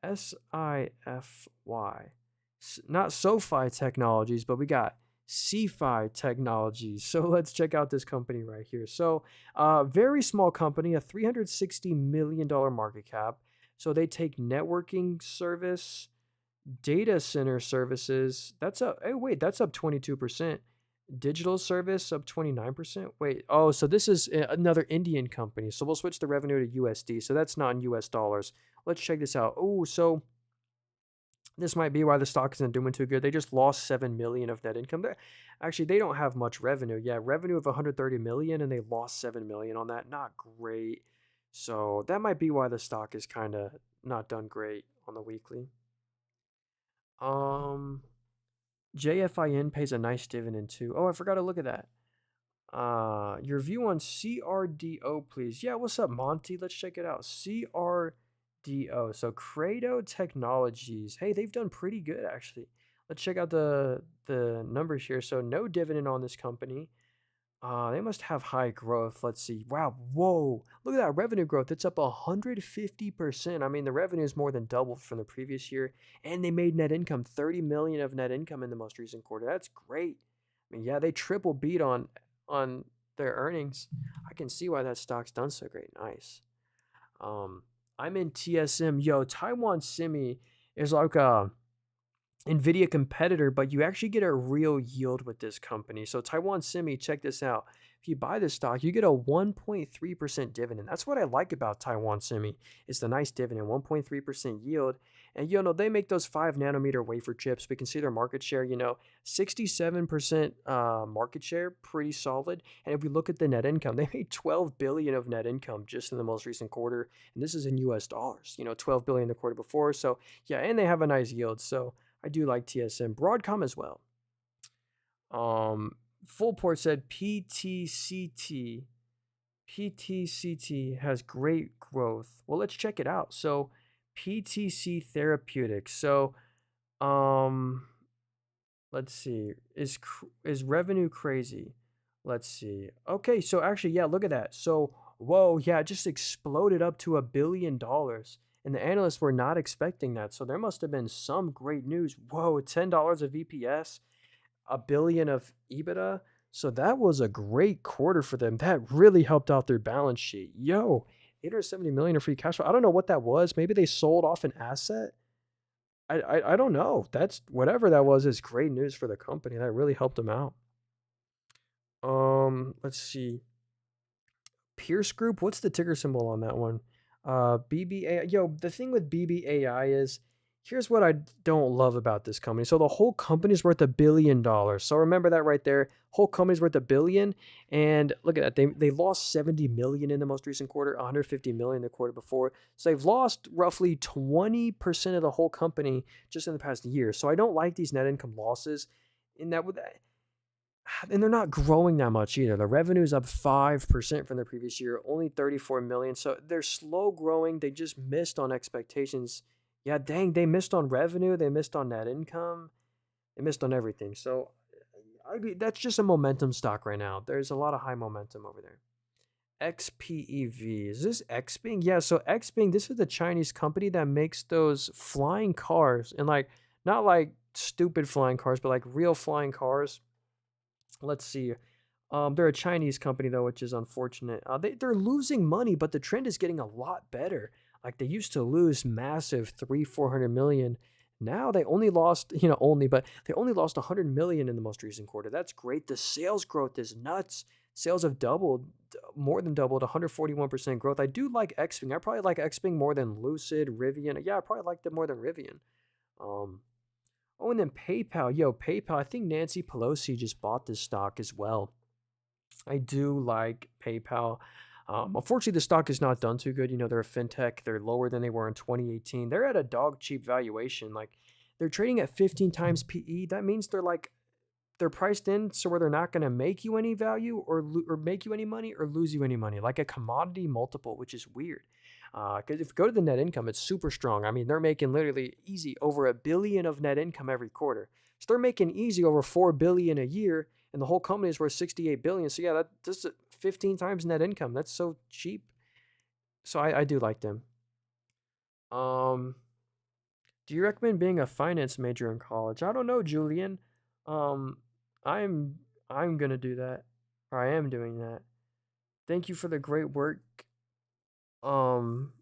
SIFY. Not SoFi Technologies, but we got CFI Technologies. So let's check out this company right here. So, very small company, a $360 million market cap. So they take networking service, data center services. That's up. Hey, wait, that's up 22%. Digital service up 29%. Wait, oh, so this is another Indian company. So we'll switch the revenue to USD. So that's not in US dollars. Let's check this out. Oh, so this might be why the stock isn't doing too good. They just lost 7 million of net income. Actually, they don't have much revenue. Yeah, revenue of 130 million and they lost 7 million on that. Not great. So that might be why the stock is kind of not done great on the weekly. Um JFIN pays a nice dividend too. Oh, I forgot to look at that. Your view on CRDO, please. Yeah, what's up, Monty? Let's check it out. CRDO. So Credo Technologies. Hey, they've done pretty good actually. Let's check out the numbers here. So no dividend on this company. They must have high growth. Let's see. Wow, whoa. Look at that revenue growth. It's up 150%. I mean, the revenue is more than doubled from the previous year. And they made net income, 30 million of net income in the most recent quarter. That's great. I mean, yeah, they triple beat on their earnings. I can see why that stock's done so great. Nice. I'm in TSM. Yo, Taiwan Semi is like NVIDIA competitor, but you actually get a real yield with this company. So Taiwan Semi, check this out. If you buy this stock, you get a 1.3% dividend. That's what I like about Taiwan Semi. It's the nice dividend, 1.3% yield. And they make those 5 nanometer wafer chips. We can see their market share, 67% market share, pretty solid. And if we look at the net income, they made 12 billion of net income just in the most recent quarter. And this is in US dollars, 12 billion the quarter before. So yeah, and they have a nice yield. So I do like TSM. Broadcom as well. Um, Fullport said PTCT. PTCT has great growth. Well, let's check it out. So, PTC Therapeutics. So, um, let's see. Is revenue crazy? Let's see. Okay, so actually, yeah, look at that. So, whoa, yeah, it just exploded up to $1 billion. And the analysts were not expecting that. So there must have been some great news. Whoa, $10 of EPS, a billion of EBITDA. So that was a great quarter for them. That really helped out their balance sheet. Yo, 870 million of free cash flow. I don't know what that was. Maybe they sold off an asset. I don't know. That's whatever that was is great news for the company. That really helped them out. Let's see. Pierce Group, what's the ticker symbol on that one? BBAI. Yo, the thing with BBAI is here's what I don't love about this company. So the whole company's worth $1 billion. So remember that right there. Whole company's worth $1 billion. And look at that. They lost 70 million in the most recent quarter, 150 million the quarter before. So they've lost roughly 20% of the whole company just in the past year. So I don't like these net income losses. In that with that. And they're not growing that much either. The revenue is up 5% from the previous year, only 34 million. So they're slow growing. They just missed on expectations. Yeah, dang, they missed on revenue. They missed on net income. They missed on everything. So that's just a momentum stock right now. There's a lot of high momentum over there. XPEV. Is this Xpeng? Yeah, so Xpeng, this is the Chinese company that makes those flying cars. And not like stupid flying cars, but like real flying cars. Let's see. They're a Chinese company though, which is unfortunate. They're losing money, but the trend is getting a lot better. Like they used to lose massive 400 million. Now they only lost, but they only lost 100 million in the most recent quarter. That's great. The sales growth is nuts. Sales have doubled, more than doubled, 141% growth. I do like Xpeng. I probably like Xpeng more than Lucid, Rivian. Yeah, I probably like them more than Rivian. Um, Oh, and then PayPal. Yo, PayPal. I think Nancy Pelosi just bought this stock as well. I do like PayPal. Unfortunately, the stock is not done too good. They're a fintech. They're lower than they were in 2018. They're at a dog cheap valuation. Like they're trading at 15 times PE. That means they're priced in so where they're not going to make you any value or make you any money or lose you any money, like a commodity multiple, which is weird. Because if you go to the net income, it's super strong. I mean, they're making literally easy over $1 billion of net income every quarter. So they're making easy over $4 billion a year, and the whole company is worth $68 billion. So yeah, that's 15 times net income. That's so cheap. So I do like them. Um, do you recommend being a finance major in college? I don't know, Julian. Um, I'm I'm gonna do that, or I am doing that. Thank you for the great work. Um,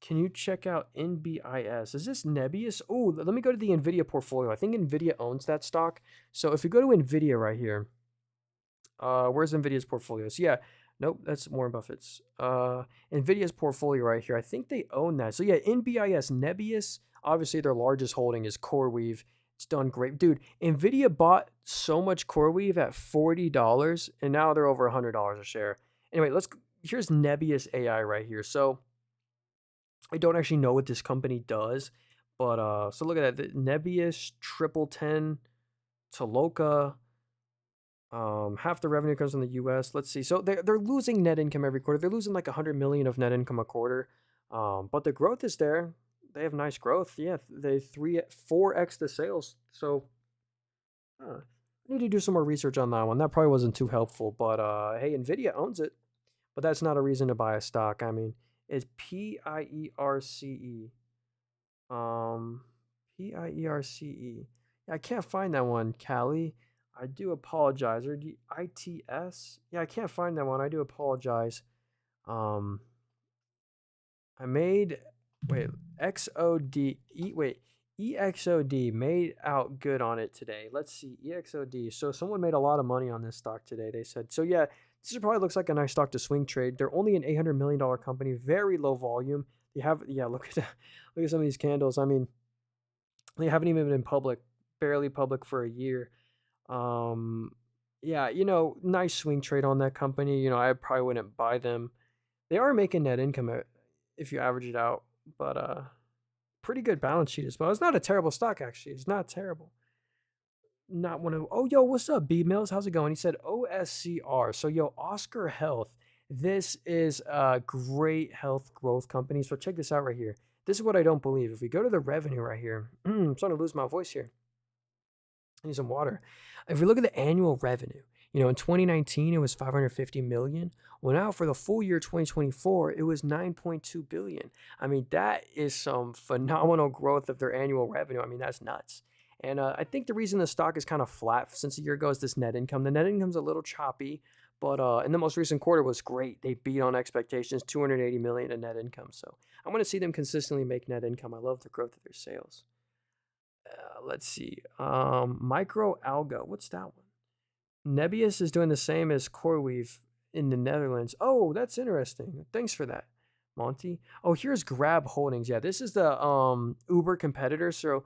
can you check out NBIS? Is this Nebius? Oh, let me go to the Nvidia portfolio. I think Nvidia owns that stock. So if we go to Nvidia right here, where's Nvidia's portfolio? So yeah, nope, that's Warren Buffett's. Nvidia's portfolio right here. I think they own that. So yeah, NBIS, Nebius. Obviously, their largest holding is CoreWeave. It's done great, dude. Nvidia bought so much CoreWeave at $40, and now they're over $100 a share. Anyway, here's Nebius AI right here. So I don't actually know what this company does, but so look at that. The Nebius, Triple 10, Toloka. Half the revenue comes from the U.S. Let's see. So they're losing net income every quarter. They're losing like 100 million of net income a quarter. But the growth is there. They have nice growth. Yeah, they 4x the sales. So I need to do some more research on that one. That probably wasn't too helpful. But hey, Nvidia owns it. But that's not a reason to buy a stock. I mean, it's PIERCE. Um, PIERCE. Yeah, I can't find that one, Callie. I do apologize. Or ITS? Yeah, I can't find that one. I do apologize. Um, I made wait XODE. Wait, EXOD made out good on it today. Let's see, EXOD. So someone made a lot of money on this stock today. They said so. Yeah, this probably looks like a nice stock to swing trade. They're only an $800 million company, very low volume. They have yeah. Look at that. Look at some of these candles. I mean, they haven't even been public, barely public for a year. Um, yeah, nice swing trade on that company. I probably wouldn't buy them. They are making net income if you average it out, but pretty good balance sheet as well. It's not a terrible stock actually. It's not terrible. Not one of oh yo, what's up, B Mills? How's it going? He said OSCR. So yo, Oscar Health. This is a great health growth company. So check this out right here. This is what I don't believe. If we go to the revenue right here, I'm starting to lose my voice here. I need some water. If we look at the annual revenue, in 2019 it was 550 million. Well, now for the full year 2024, it was 9.2 billion. I mean, that is some phenomenal growth of their annual revenue. I mean, that's nuts. And I think the reason the stock is kind of flat since a year ago is this net income. The net income's a little choppy, but in the most recent quarter was great. They beat on expectations, 280 million in net income. So I'm going to see them consistently make net income. I love the growth of their sales. Let's see. Micro Alga. What's that one? Nebius is doing the same as CoreWeave in the Netherlands. Oh, that's interesting. Thanks for that, Monty. Oh, here's Grab Holdings. Yeah, this is the Uber competitor. So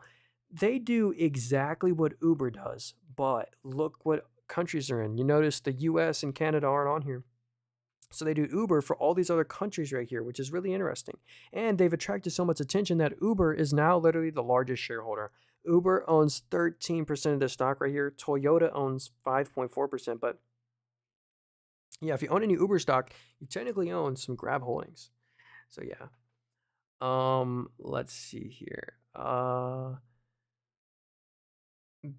they do exactly what Uber does, but look what countries they're in. You notice the US and Canada aren't on here. So they do Uber for all these other countries right here, which is really interesting. And they've attracted so much attention that Uber is now literally the largest shareholder. Uber owns 13% of the stock right here. Toyota owns 5.4%. But yeah, if you own any Uber stock, you technically own some Grab holdings. So yeah. Let's see here.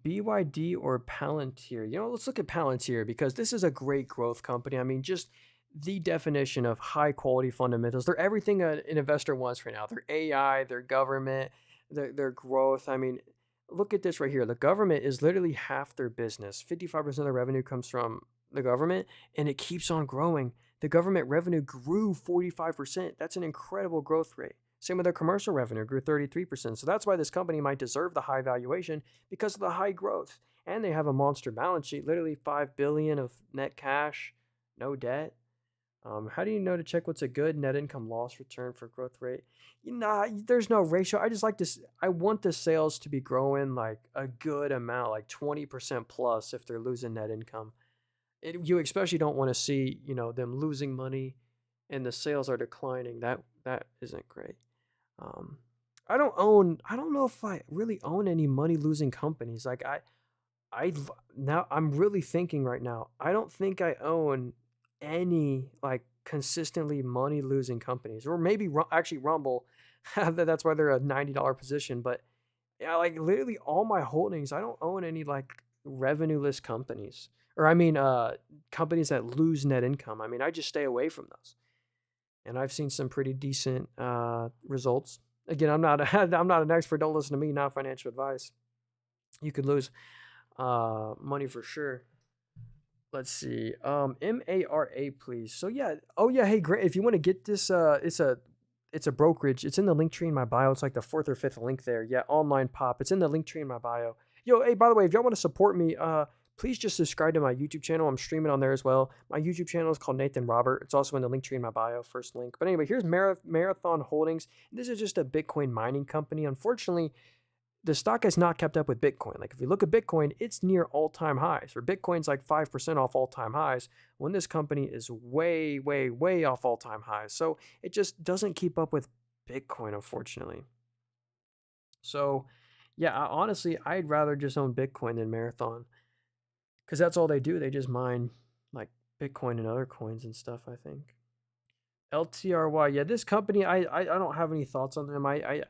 BYD or Palantir. Let's look at Palantir because this is a great growth company. I mean, just the definition of high quality fundamentals. They're everything an investor wants right now. They're AI, their government, their growth. I mean, look at this right here. The government is literally half their business. 55% of the revenue comes from the government, and it keeps on growing. The government revenue grew 45%. That's an incredible growth rate. Same with their commercial revenue, grew 33%. So that's why this company might deserve the high valuation because of the high growth. And they have a monster balance sheet, literally 5 billion of net cash, no debt. How do you know to check what's a good net income loss return for growth rate? There's no ratio. I just like this. I want the sales to be growing like a good amount, like 20% plus if they're losing net income. You especially don't want to see, them losing money and the sales are declining. That isn't great. Um, I don't know if I really own any money losing companies. Like now I'm really thinking right now. I don't think I own any like consistently money losing companies, or maybe actually Rumble. That's why they're a $90 position. But yeah, like literally all my holdings, I don't own any like revenue-less companies, or I mean, companies that lose net income. I mean, I just stay away from those, and I've seen some pretty decent results. Again, I'm not an expert. Don't listen to me. Not financial advice. You could lose money for sure. Let's see. MARA, please. So yeah. Oh yeah. Hey, great. If you want to get this, it's a brokerage. It's in the link tree in my bio. It's like the fourth or fifth link there. Yeah, online pop. It's in the link tree in my bio. Yo, hey, by the way, if y'all want to support me, please just subscribe to my YouTube channel. I'm streaming on there as well. My YouTube channel is called Nathan Robert. It's also in the link tree in my bio, first link. But anyway, here's Marathon Holdings. This is just a Bitcoin mining company. Unfortunately, the stock has not kept up with Bitcoin. Like if you look at Bitcoin, it's near all-time highs, or Bitcoin's like 5% off all-time highs, when this company is way, way, way off all-time highs. So it just doesn't keep up with Bitcoin, unfortunately. So yeah, honestly, I'd rather just own Bitcoin than Marathon because that's all they do. They just mine like Bitcoin and other coins and stuff, I think. LTRY, yeah, this company, I don't have any thoughts on them. I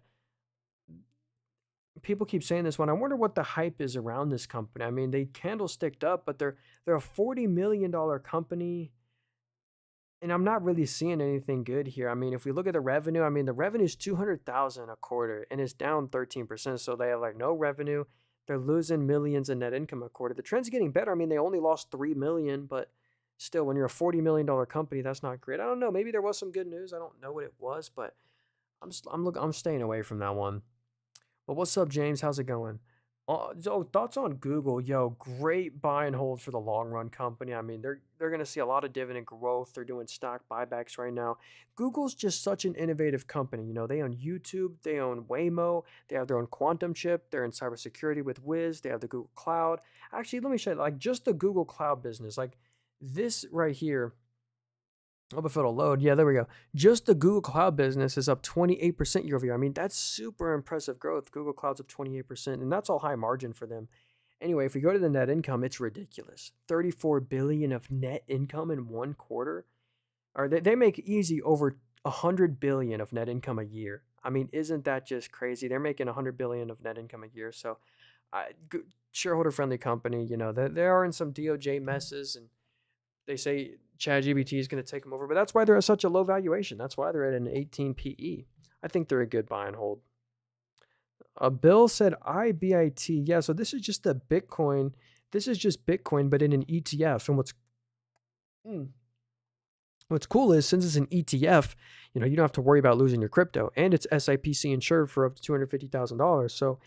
people keep saying this one. I wonder what the hype is around this company. I mean, they candlesticked up, but they're a $40 million company, and I'm not really seeing anything good here. I mean, if we look at the revenue, I mean, the revenue is 200,000 a quarter, and it's down 13%. So they have like no revenue. They're losing millions in net income a quarter. The trend's getting better. I mean, they only lost 3 million, but still, when you're a $40 million company, that's not great. I don't know. Maybe there was some good news. I don't know what it was, but I'm staying away from that one. Well, what's up, James? How's it going? So thoughts on Google? Yo, great buy and hold for the long run company. I mean, they're gonna see a lot of dividend growth. They're doing stock buybacks right now. Google's just such an innovative company. They own YouTube, they own Waymo, they have their own quantum chip. They're in cybersecurity with Wiz. They have the Google Cloud. Actually, let me show you, like just the Google Cloud business, like this right here. Oh, if it'll load. Yeah, there we go. Just the Google Cloud business is up 28% year over year. I mean, that's super impressive growth. Google Cloud's up 28%, and that's all high margin for them. Anyway, if we go to the net income, it's ridiculous. 34 billion of net income in one quarter. Or they make easy over 100 billion of net income a year. I mean, isn't that just crazy? They're making 100 billion of net income a year. So, shareholder friendly company, they are in some DOJ messes, and they say ChatGPT is going to take them over, but that's why they're at such a low valuation. That's why they're at an 18 PE. I think they're a good buy and hold. Bill said IBIT. Yeah, so this is just the Bitcoin. This is just Bitcoin, but in an ETF. And hmm, what's cool is since it's an ETF, you don't have to worry about losing your crypto, and it's SIPC insured for up to $250,000. So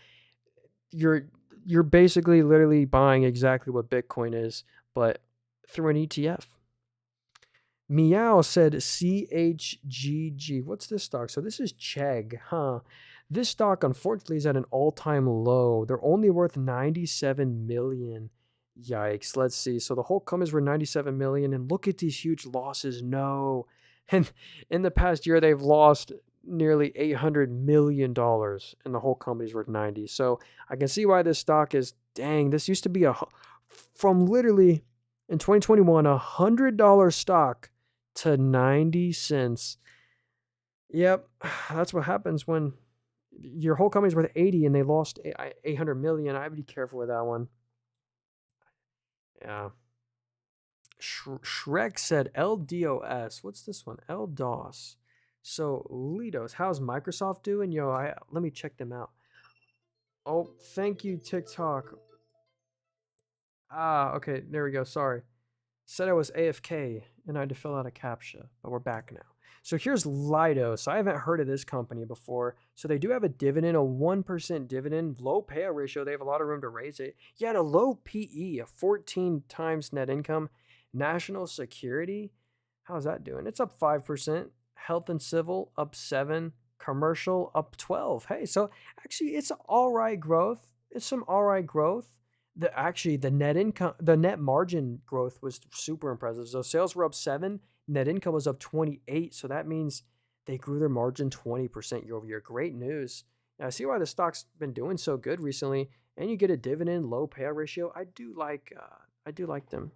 you're basically literally buying exactly what Bitcoin is, but through an ETF. Meow said CHGG. What's this stock? So this is Chegg, huh? This stock, unfortunately, is at an all-time low. They're only worth 97 million. Yikes. Let's see. So the whole company's worth 97 million, and look at these huge losses. No. And in the past year, they've lost nearly $800 million, and the whole company's worth 90. So I can see why this stock is, dang, this used to be from literally in 2021, $100 stock to 90 cents. Yep, that's what happens when your whole company's worth 80 and they lost 800 million. I'd be careful with that one. Yeah. Shrek said LDOS. What's this one? LDOS. So Lidos, how's Microsoft doing? Yo, let me check them out. Oh, thank you, TikTok. Okay, there we go. Sorry. Said I was AFK and I had to fill out a CAPTCHA, but we're back now. So here's Lidos. I haven't heard of this company before. So they do have a dividend, a 1% dividend, low payout ratio. They have a lot of room to raise it. Yeah, and a low PE, a 14 times net income. National security, how's that doing? It's up 5%. Health and civil up 7. Commercial up 12. Hey, so actually it's all right growth. It's some all right growth. The net income, the net margin growth was super impressive. So sales were up 7, net income was up 28. So that means they grew their margin 20% year over year. Great news. Now, I see why the stock's been doing so good recently. And you get a dividend, low payout ratio. I do like them.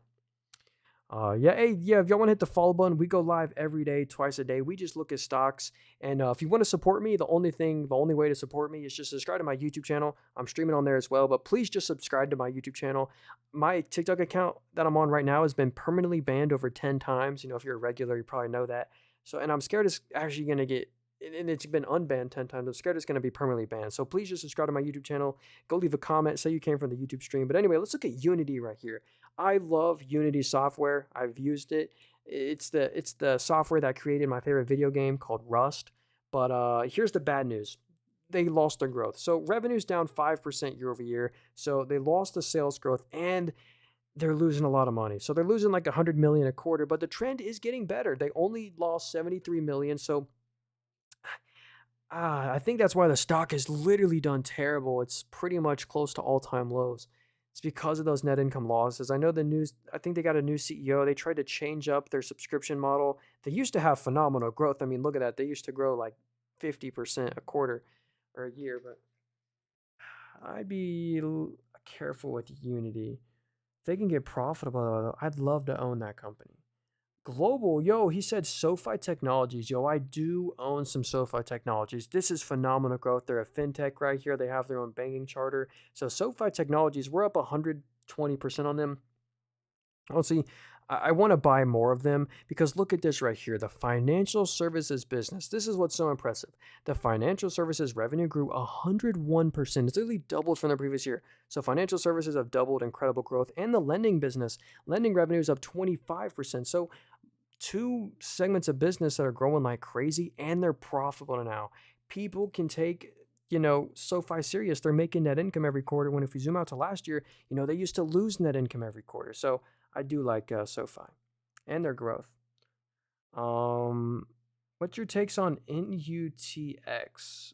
Yeah, hey, yeah, if y'all want to hit the follow button, we go live every day, twice a day. We just look at stocks. And if you want to support me, the only way to support me is just subscribe to my YouTube channel. I'm streaming on there as well, but please just subscribe to my YouTube channel. My TikTok account that I'm on right now has been permanently banned over 10 times. If you're a regular, you probably know that. So, and I'm scared it's actually going to get, and it's been unbanned 10 times. I'm scared it's going to be permanently banned. So please just subscribe to my YouTube channel. Go leave a comment. Say you came from the YouTube stream. But anyway, let's look at Unity right here. I love Unity software. I've used it. It's the software that created my favorite video game called Rust. But here's the bad news. They lost their growth. So revenue's down 5% year over year. So they lost the sales growth and they're losing a lot of money. So they're losing like 100 million a quarter, but the trend is getting better. They only lost 73 million. So I think that's why the stock has literally done terrible. It's pretty much close to all-time lows. It's because of those net income losses. I think they got a new CEO. They tried to change up their subscription model. They used to have phenomenal growth. I mean, look at that. They used to grow like 50% a quarter or a year, but I'd be careful with Unity. If they can get profitable, I'd love to own that company. Global, yo, he said SoFi Technologies. Yo, I do own some SoFi Technologies. This is phenomenal growth. They're a fintech right here. They have their own banking charter. So SoFi Technologies, we're up 120% on them. Honestly, I want to buy more of them because look at this right here. The financial services business. This is what's so impressive. The financial services revenue grew 101%. It's literally doubled from the previous year. So financial services have doubled, incredible growth. And the lending business, lending revenue is up 25%. So two segments of business that are growing like crazy and they're profitable now. People can take SoFi Sirius, they're making net income every quarter. When if we zoom out to last year, they used to lose net income every quarter. So I do like SoFi and their growth. Um, what's your takes on NUTX?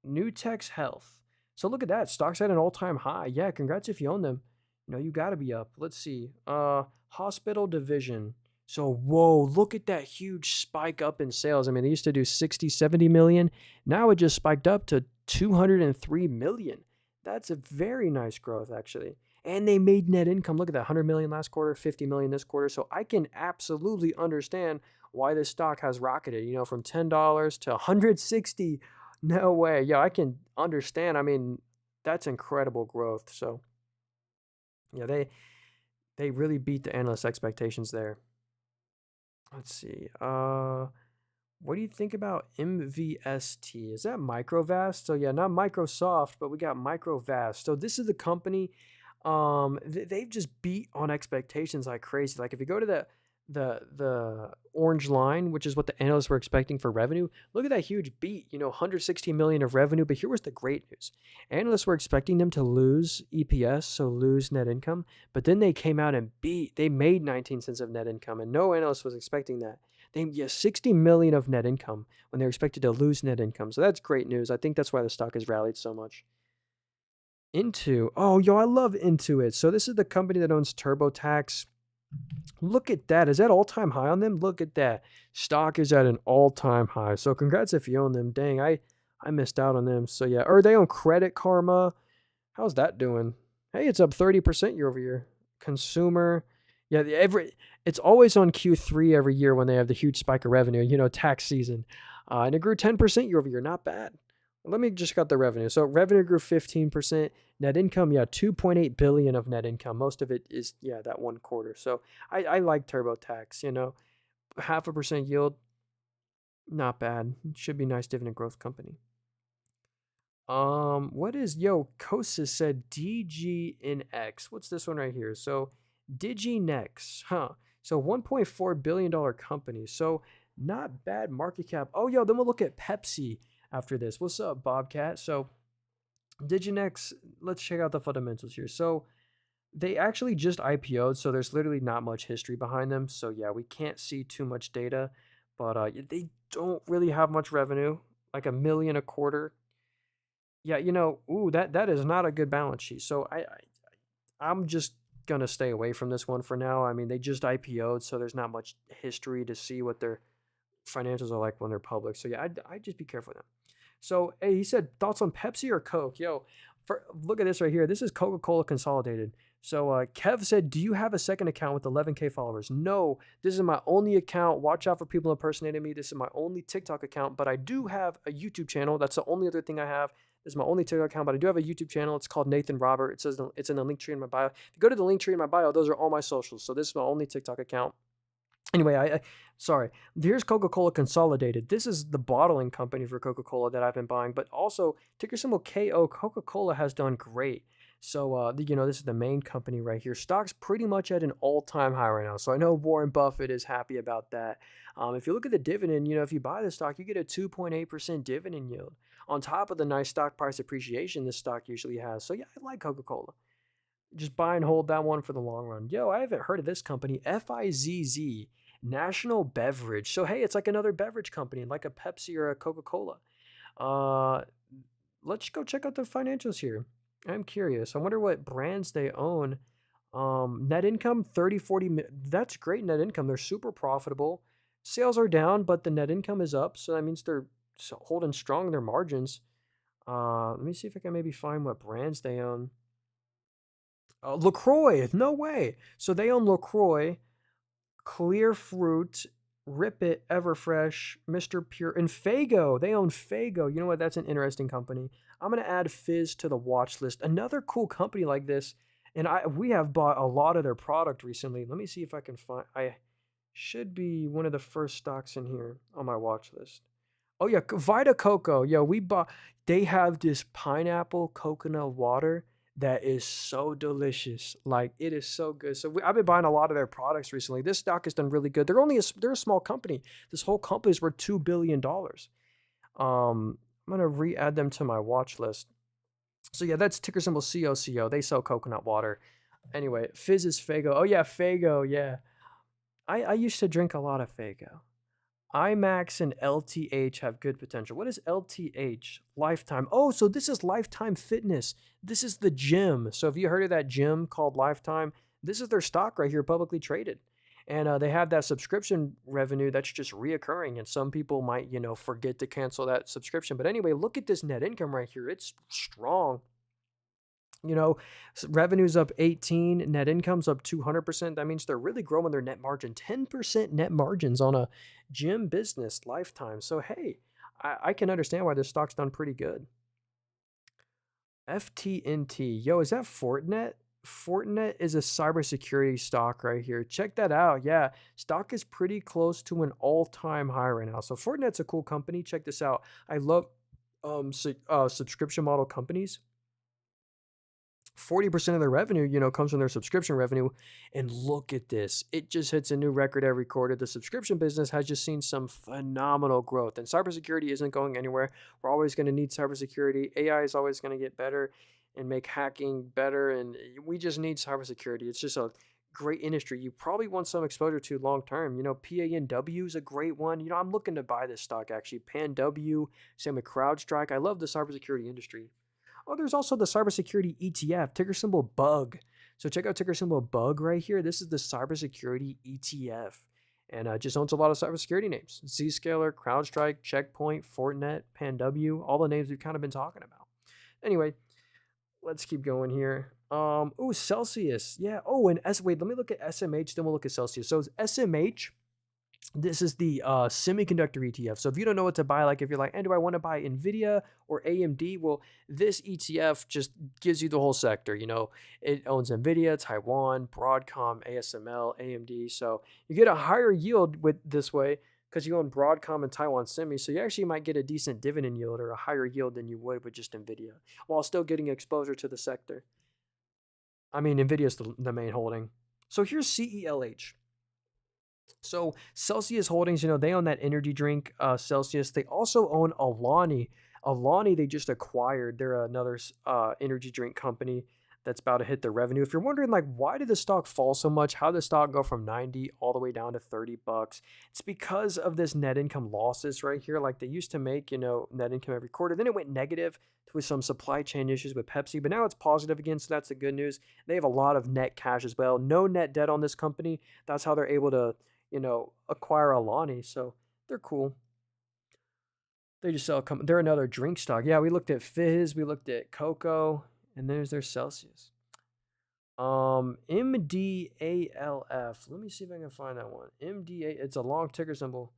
Nutex Health. So look at that. Stock's at an all-time high. Yeah, congrats if you own them. You got to be up. Let's see. Hospital division. So, whoa, look at that huge spike up in sales. I mean, they used to do 60, 70 million. Now it just spiked up to 203 million. That's a very nice growth, actually. And they made net income. Look at that, 100 million last quarter, 50 million this quarter. So I can absolutely understand why this stock has rocketed, from $10 to 160. No way. Yeah, I can understand. I mean, that's incredible growth. So, yeah, they really beat the analyst expectations there. Let's see. What do you think about MVST? Is that Microvast? So yeah, not Microsoft, but we got Microvast. So this is the company. They've just beat on expectations like crazy. Like if you go to the orange line, which is what the analysts were expecting for revenue, look at that huge beat. 116 million of revenue. But here was the great news: analysts were expecting them to lose EPS, so lose net income. But then they came out and beat. They made 19 cents of net income, and no analyst was expecting that. They get 60 million of net income when they're expected to lose net income. So that's great news. I think that's why the stock has rallied so much. Oh, yo, I love Intuit. So this is the company that owns TurboTax. Look at that. Is that all-time high on them? Look at that. Stock is at an all-time high. So congrats if you own them. Dang, I missed out on them. So yeah, or they own Credit Karma. How's that doing? Hey, it's up 30% year over year. Consumer. Yeah, it's always on Q3 every year when they have the huge spike of revenue, tax season. And it grew 10% year over year. Not bad. Let me just cut the revenue. So revenue grew 15%. Net income, yeah, 2.8 billion of net income. Most of it is, yeah, that one quarter. So I like TurboTax, 0.5% yield. Not bad. Should be nice dividend growth company. What is, Kosis said DGNX. What's this one right here? So DigiNex, huh? So $1.4 billion company. So not bad market cap. Oh, then we'll look at Pepsi after this. What's up, Bobcat? So DigiNex, let's check out the fundamentals here. So they actually just IPO'd, so there's literally not much history behind them. So yeah, we can't see too much data, but they don't really have much revenue, like $1 million a quarter. Yeah, that is not a good balance sheet. So I'm just gonna stay away from this one for now. I mean, they just IPO'd, so there's not much history to see what their financials are like when they're public. So yeah, I'd just be careful with them. So hey, he said thoughts on Pepsi or Coke? Look at this right here. This is Coca-Cola Consolidated. So Kev said, do you have a second account with 11K followers? No, this is my only account. Watch out for people impersonating me. This is my only TikTok account, but I do have a YouTube channel. That's the only other thing I have. This is my only TikTok account, but I do have a YouTube channel. It's called Nathan Robert. It says it's in the link tree in my bio. If you go to the link tree in my bio, those are all my socials. So this is my only TikTok account. Anyway, sorry. Here's Coca-Cola Consolidated. This is the bottling company for Coca-Cola that I've been buying, but also ticker symbol KO. Coca-Cola has done great. So, this is the main company right here. Stock's pretty much at an all-time high right now. So I know Warren Buffett is happy about that. If you look at the dividend, if you buy the stock, you get a 2.8% dividend yield on top of the nice stock price appreciation this stock usually has. So yeah, I like Coca-Cola. Just buy and hold that one for the long run. I haven't heard of this company, FIZZ, National Beverage. So hey, it's like another beverage company, like a Pepsi or a Coca-Cola. Let's go check out the financials here. I'm curious. I wonder what brands they own. Net income 30-40. That's great net income. They're super profitable. Sales are down, but the net income is up, so that means they're holding strong in their margins. Let me see if I can maybe find what brands they own. LaCroix, no way. So they own LaCroix, Clear Fruit, Rip It, Everfresh, Mr. Pure, and Faygo. They own Faygo. You know what? That's an interesting company. I'm going to add Fizz to the watch list. Another cool company like this, and we have bought a lot of their product recently. Let me see if I can find. I should be one of the first stocks in here on my watch list. Oh yeah, Vita Coco. Yeah, we bought. They have this pineapple coconut water that is so delicious. Like, it is so good. So I've been buying a lot of their products recently. This stock has done really good. They're a small company. This whole company is worth $2 billion. I'm gonna re-add them to my watch list. So yeah, that's ticker symbol COCO. They sell coconut water. Anyway, Fizz is Fago. Oh yeah, Fago. Yeah, I used to drink a lot of Fago. IMAX and LTH have good potential. What is LTH? Lifetime. Oh, so this is Lifetime Fitness. This is the gym. So if you heard of that gym called Lifetime, this is their stock right here, publicly traded. And they have that subscription revenue that's just reoccurring. And some people might, forget to cancel that subscription. But anyway, look at this net income right here. It's strong. You know, revenue's up 18, net income's up 200%. That means they're really growing their net margin, 10% net margins on a gym business lifetime. So, hey, I can understand why this stock's done pretty good. FTNT. Yo, is that Fortinet? Fortinet is a cybersecurity stock right here. Check that out. Yeah, stock is pretty close to an all-time high right now. So Fortinet's a cool company. Check this out. I love subscription model companies. 40% of their revenue, comes from their subscription revenue. And look at this. It just hits a new record every quarter. The subscription business has just seen some phenomenal growth. And cybersecurity isn't going anywhere. We're always going to need cybersecurity. AI is always going to get better and make hacking better. And we just need cybersecurity. It's just a great industry. You probably want some exposure to long term. PANW is a great one. I'm looking to buy this stock actually. PANW, same with CrowdStrike. I love the cybersecurity industry. Oh, there's also the cybersecurity ETF, ticker symbol BUG. So check out ticker symbol BUG right here. This is the cybersecurity ETF. And just owns a lot of cybersecurity names. Zscaler, CrowdStrike, Checkpoint, Fortinet, PanW, all the names we've kind of been talking about. Anyway, let's keep going here. Celsius. Yeah. Oh, and wait, let me look at SMH, then we'll look at Celsius. So SMH, this is the semiconductor ETF. So if you don't know what to buy, like if you're like, and do I want to buy NVIDIA or AMD? Well, this ETF just gives you the whole sector. It owns NVIDIA, Taiwan, Broadcom, ASML, AMD. So you get a higher yield with this way because you own Broadcom and Taiwan Semi. So you actually might get a decent dividend yield or a higher yield than you would with just NVIDIA while still getting exposure to the sector. I mean, NVIDIA is the main holding. So here's CELH. So Celsius Holdings, they own that energy drink, Celsius. They also own Alani. Alani, they just acquired. They're another energy drink company that's about to hit the revenue. If you're wondering, like, why did the stock fall so much? How did the stock go from 90 all the way down to $30? It's because of this net income losses right here. Like they used to make, net income every quarter. Then it went negative with some supply chain issues with Pepsi, but now it's positive again. So that's the good news. They have a lot of net cash as well. No net debt on this company. That's how they're able to acquire Alani. So they're cool. They just sell. They're another drink stock. Yeah, we looked at Fizz, we looked at Cocoa, and there's their Celsius. MDALF. Let me see if I can find that one. MDA. It's a long ticker symbol.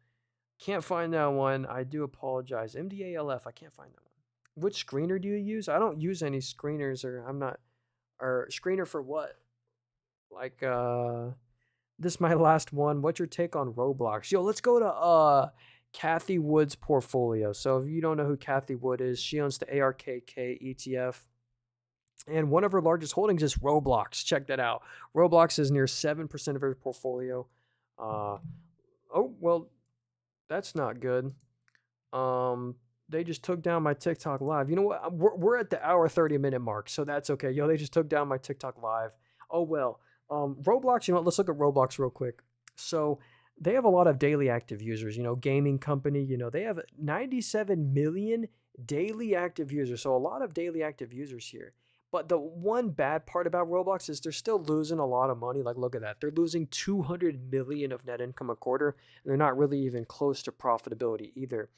Can't find that one. I do apologize. MDALF. I can't find that one. Which screener do you use? I don't use any screeners, or I'm not. Or screener for what? Like this is my last one. What's your take on Roblox? Yo, let's go to Kathy Wood's portfolio. So if you don't know who Kathy Wood is, she owns the ARKK ETF. And one of her largest holdings is Roblox. Check that out. Roblox is near 7% of her portfolio. Oh, well, that's not good. They just took down my TikTok live. You know what? We're at the hour 30-minute mark, so that's okay. Yo, they just took down my TikTok live. Oh, well. Roblox, let's look at Roblox real quick. So they have a lot of daily active users, gaming company, they have 97 million daily active users. So a lot of daily active users here. But the one bad part about Roblox is they're still losing a lot of money. Like, look at that. They're losing 200 million of net income a quarter. And they're not really even close to profitability either.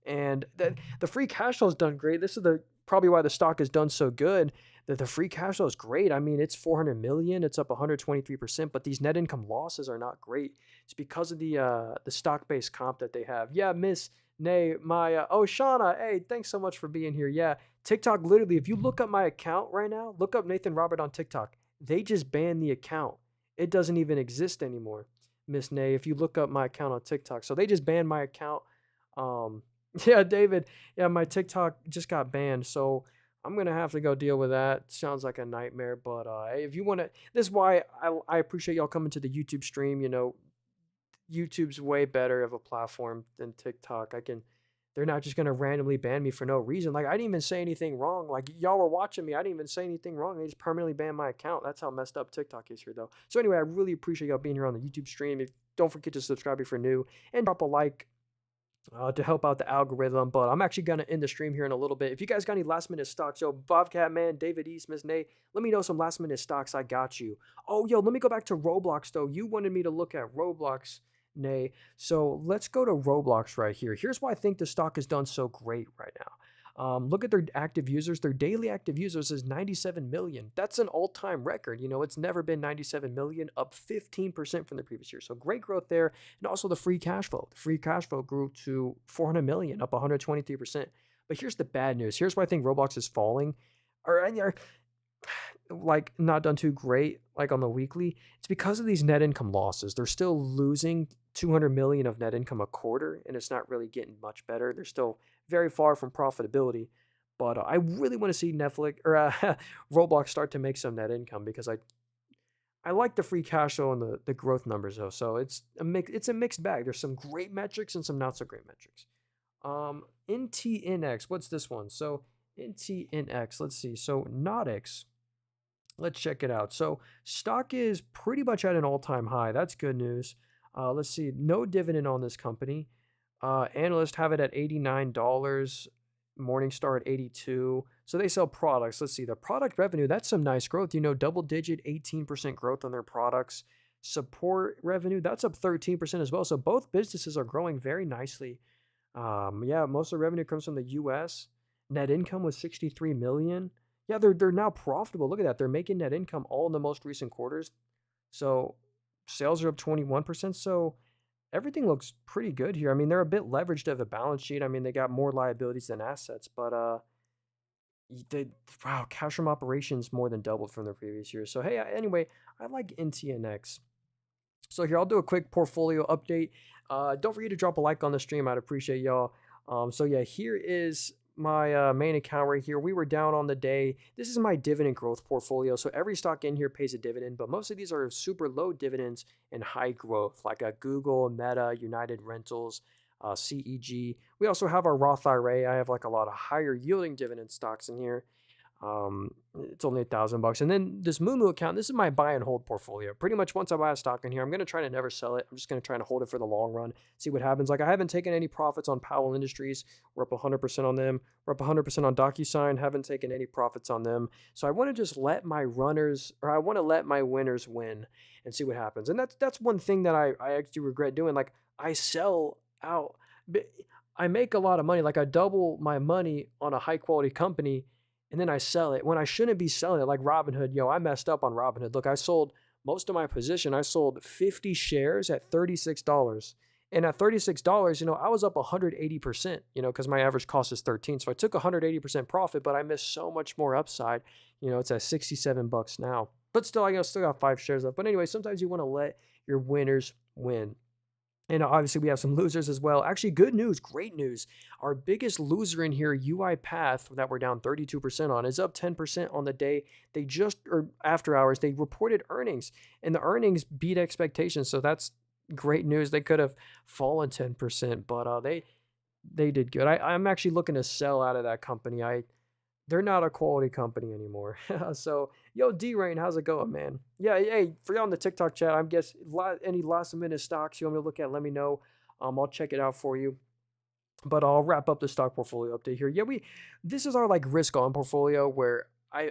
And the free cash flow has done great. This is probably why the stock has done so good. That the free cash flow is great. I mean, it's 400 million. It's up 123%. But these net income losses are not great. It's because of the stock-based comp that they have. Yeah, Miss Nay, Maya. Oh, Shauna. Hey, thanks so much for being here. Yeah, TikTok, literally, if you look up my account right now, look up Nathan Robert on TikTok. They just banned the account. It doesn't even exist anymore, Miss Nay, if you look up my account on TikTok. So they just banned my account. Yeah, David. Yeah, my TikTok just got banned. So I'm going to have to go deal with that. Sounds like a nightmare. But if you want to, this is why I appreciate y'all coming to the YouTube stream. YouTube's way better of a platform than TikTok. I can They're not just gonna randomly ban me for no reason. Like I didn't even say anything wrong. Like y'all were watching me. I didn't even say anything wrong. They just permanently banned my account. That's how messed up TikTok is here though. So anyway, I really appreciate y'all being here on the YouTube stream. Don't forget to subscribe if you're new and drop a like to help out the algorithm. But I'm actually gonna end the stream here in a little bit. If you guys got any last minute stocks, yo, Bobcat Man, David East, Miss Nate, let me know some last minute stocks. I got you. Oh, yo, let me go back to Roblox though. You wanted me to look at Roblox, Nay. So let's go to Roblox right here. Here's why I think the stock has done so great right now. Look at their active users. Their daily active users is 97 million. That's an all-time record. You know, it's never been 97 million, up 15% from the previous year. So great growth there. And also the free cash flow. The free cash flow grew to 400 million, up 123%. But here's the bad news. Here's why I think Roblox is falling. Or like not done too great like on the weekly. It's because of these net income losses. They're still losing 200 million of net income a quarter, and it's not really getting much better. They're still very far from profitability. But I really want to see Netflix or Roblox start to make some net income because I like the free cash flow and the growth numbers though. So it's a mixed bag. There's some great metrics and some not so great metrics. NTNX, what's this one? So NTNX, let's see. So Notix, let's check it out. So stock is pretty much at an all-time high. That's good news. Let's see. No dividend on this company. Analysts have it at $89. Morningstar at 82. So they sell products. Let's see. The product revenue, that's some nice growth. You know, double digit 18% growth on their products. Support revenue, that's up 13% as well. So both businesses are growing very nicely. Yeah, most of the revenue comes from the US. Net income was 63 million. Yeah, they're now profitable. Look at that. They're making net income all in the most recent quarters. So sales are up 21%. So everything looks pretty good here. I mean, they're a bit leveraged of a balance sheet. I mean, they got more liabilities than assets, but they wow, cash from operations more than doubled from the previous year. So hey, anyway, I like NTNX. So here, I'll do a quick portfolio update. Don't forget to drop a like on the stream. I'd appreciate y'all. So yeah, here is my main account right here. We were down on the day. This is my dividend growth portfolio. So every stock in here pays a dividend, but most of these are super low dividends and high growth, like a Google, Meta, United Rentals, CEG. We also have our Roth IRA. I have like a lot of higher yielding dividend stocks in here. It's only $1,000. And then this Moo account, this is my buy and hold portfolio. Pretty much once I buy a stock in here, I'm going to try to never sell it. I'm just going to try to hold it for the long run, see what happens. Like I haven't taken any profits on Powell Industries. We're up 100% on them. We're up 100% on DocuSign. Haven't taken any profits on them. So I want to just let my runners, or I want to let my winners win and see what happens. And that's one thing that I actually regret doing. Like I sell out. I make a lot of money. Like I double my money on a high quality company, and then I sell it when I shouldn't be selling it. Like Robinhood, yo, I messed up on Robinhood. Look, I sold most of my position. I sold 50 shares at $36. And at $36, you know, I was up 180%, you know, because my average cost is 13. So I took 180% profit, but I missed so much more upside. You know, it's at $67 now. But still, I still got 5 shares left. But anyway, sometimes you want to let your winners win. And obviously, we have some losers as well. Actually, good news, great news. Our biggest loser in here, UiPath, that we're down 32% on, is up 10% on the day. They just, or after hours, they reported earnings, and the earnings beat expectations. So that's great news. They could have fallen 10%, but they did good. I'm actually looking to sell out of that company. They're not a quality company anymore. So, yo, D-Rain, how's it going, man? Yeah, hey, for y'all on the TikTok chat, I'm guess any last minute stocks you want me to look at, let me know. I'll check it out for you. But I'll wrap up the stock portfolio update here. Yeah, this is our like risk on portfolio where I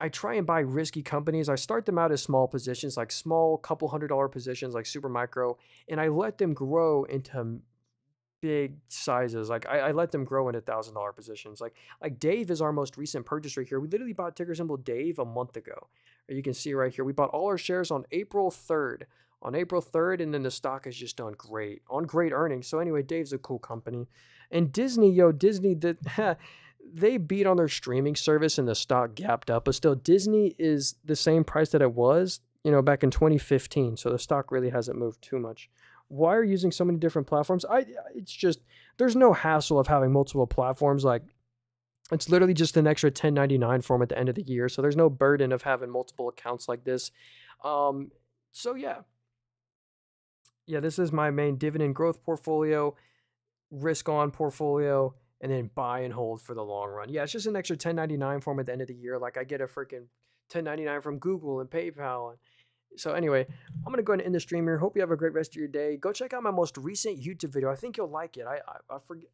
try and buy risky companies. I start them out as small positions, like small couple $100 positions, like super micro, and I let them grow into big sizes. Like I let them grow into $1,000 positions. Like Dave is our most recent purchase right here. We literally bought ticker symbol Dave a month ago. You can see right here, we bought all our shares on April 3rd. On April 3rd, and then the stock has just done great on great earnings. So anyway, Dave's a cool company. And Disney, they beat on their streaming service and the stock gapped up, but still Disney is the same price that it was, you know, back in 2015. So the stock really hasn't moved too much. Why are you using so many different platforms? It's just, there's no hassle of having multiple platforms. Like it's literally just an extra 1099 form at the end of the year. So there's no burden of having multiple accounts like this. So yeah, this is my main dividend growth portfolio. risk on portfolio, and then buy and hold for the long run. Yeah, it's just an extra 1099 form at the end of the year. Like I get a freaking 1099 from Google and PayPal. So anyway, I'm gonna go ahead and end the stream here. Hope you have a great rest of your day. Go check out my most recent YouTube video. I think you'll like it. I forget.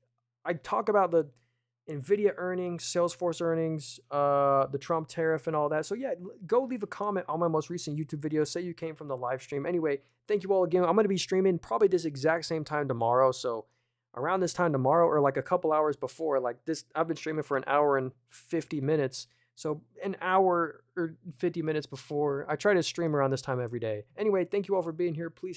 I talk about the Nvidia earnings, Salesforce earnings, the Trump tariff, and all that. So yeah, go leave a comment on my most recent YouTube video. Say you came from the live stream. Anyway, thank you all again. I'm gonna be streaming probably this exact same time tomorrow. So around this time tomorrow, or like a couple hours before, like this, I've been streaming for an hour and 50 minutes. So an hour or 50 minutes before, I try to stream around this time every day. Anyway, thank you all for being here. Please.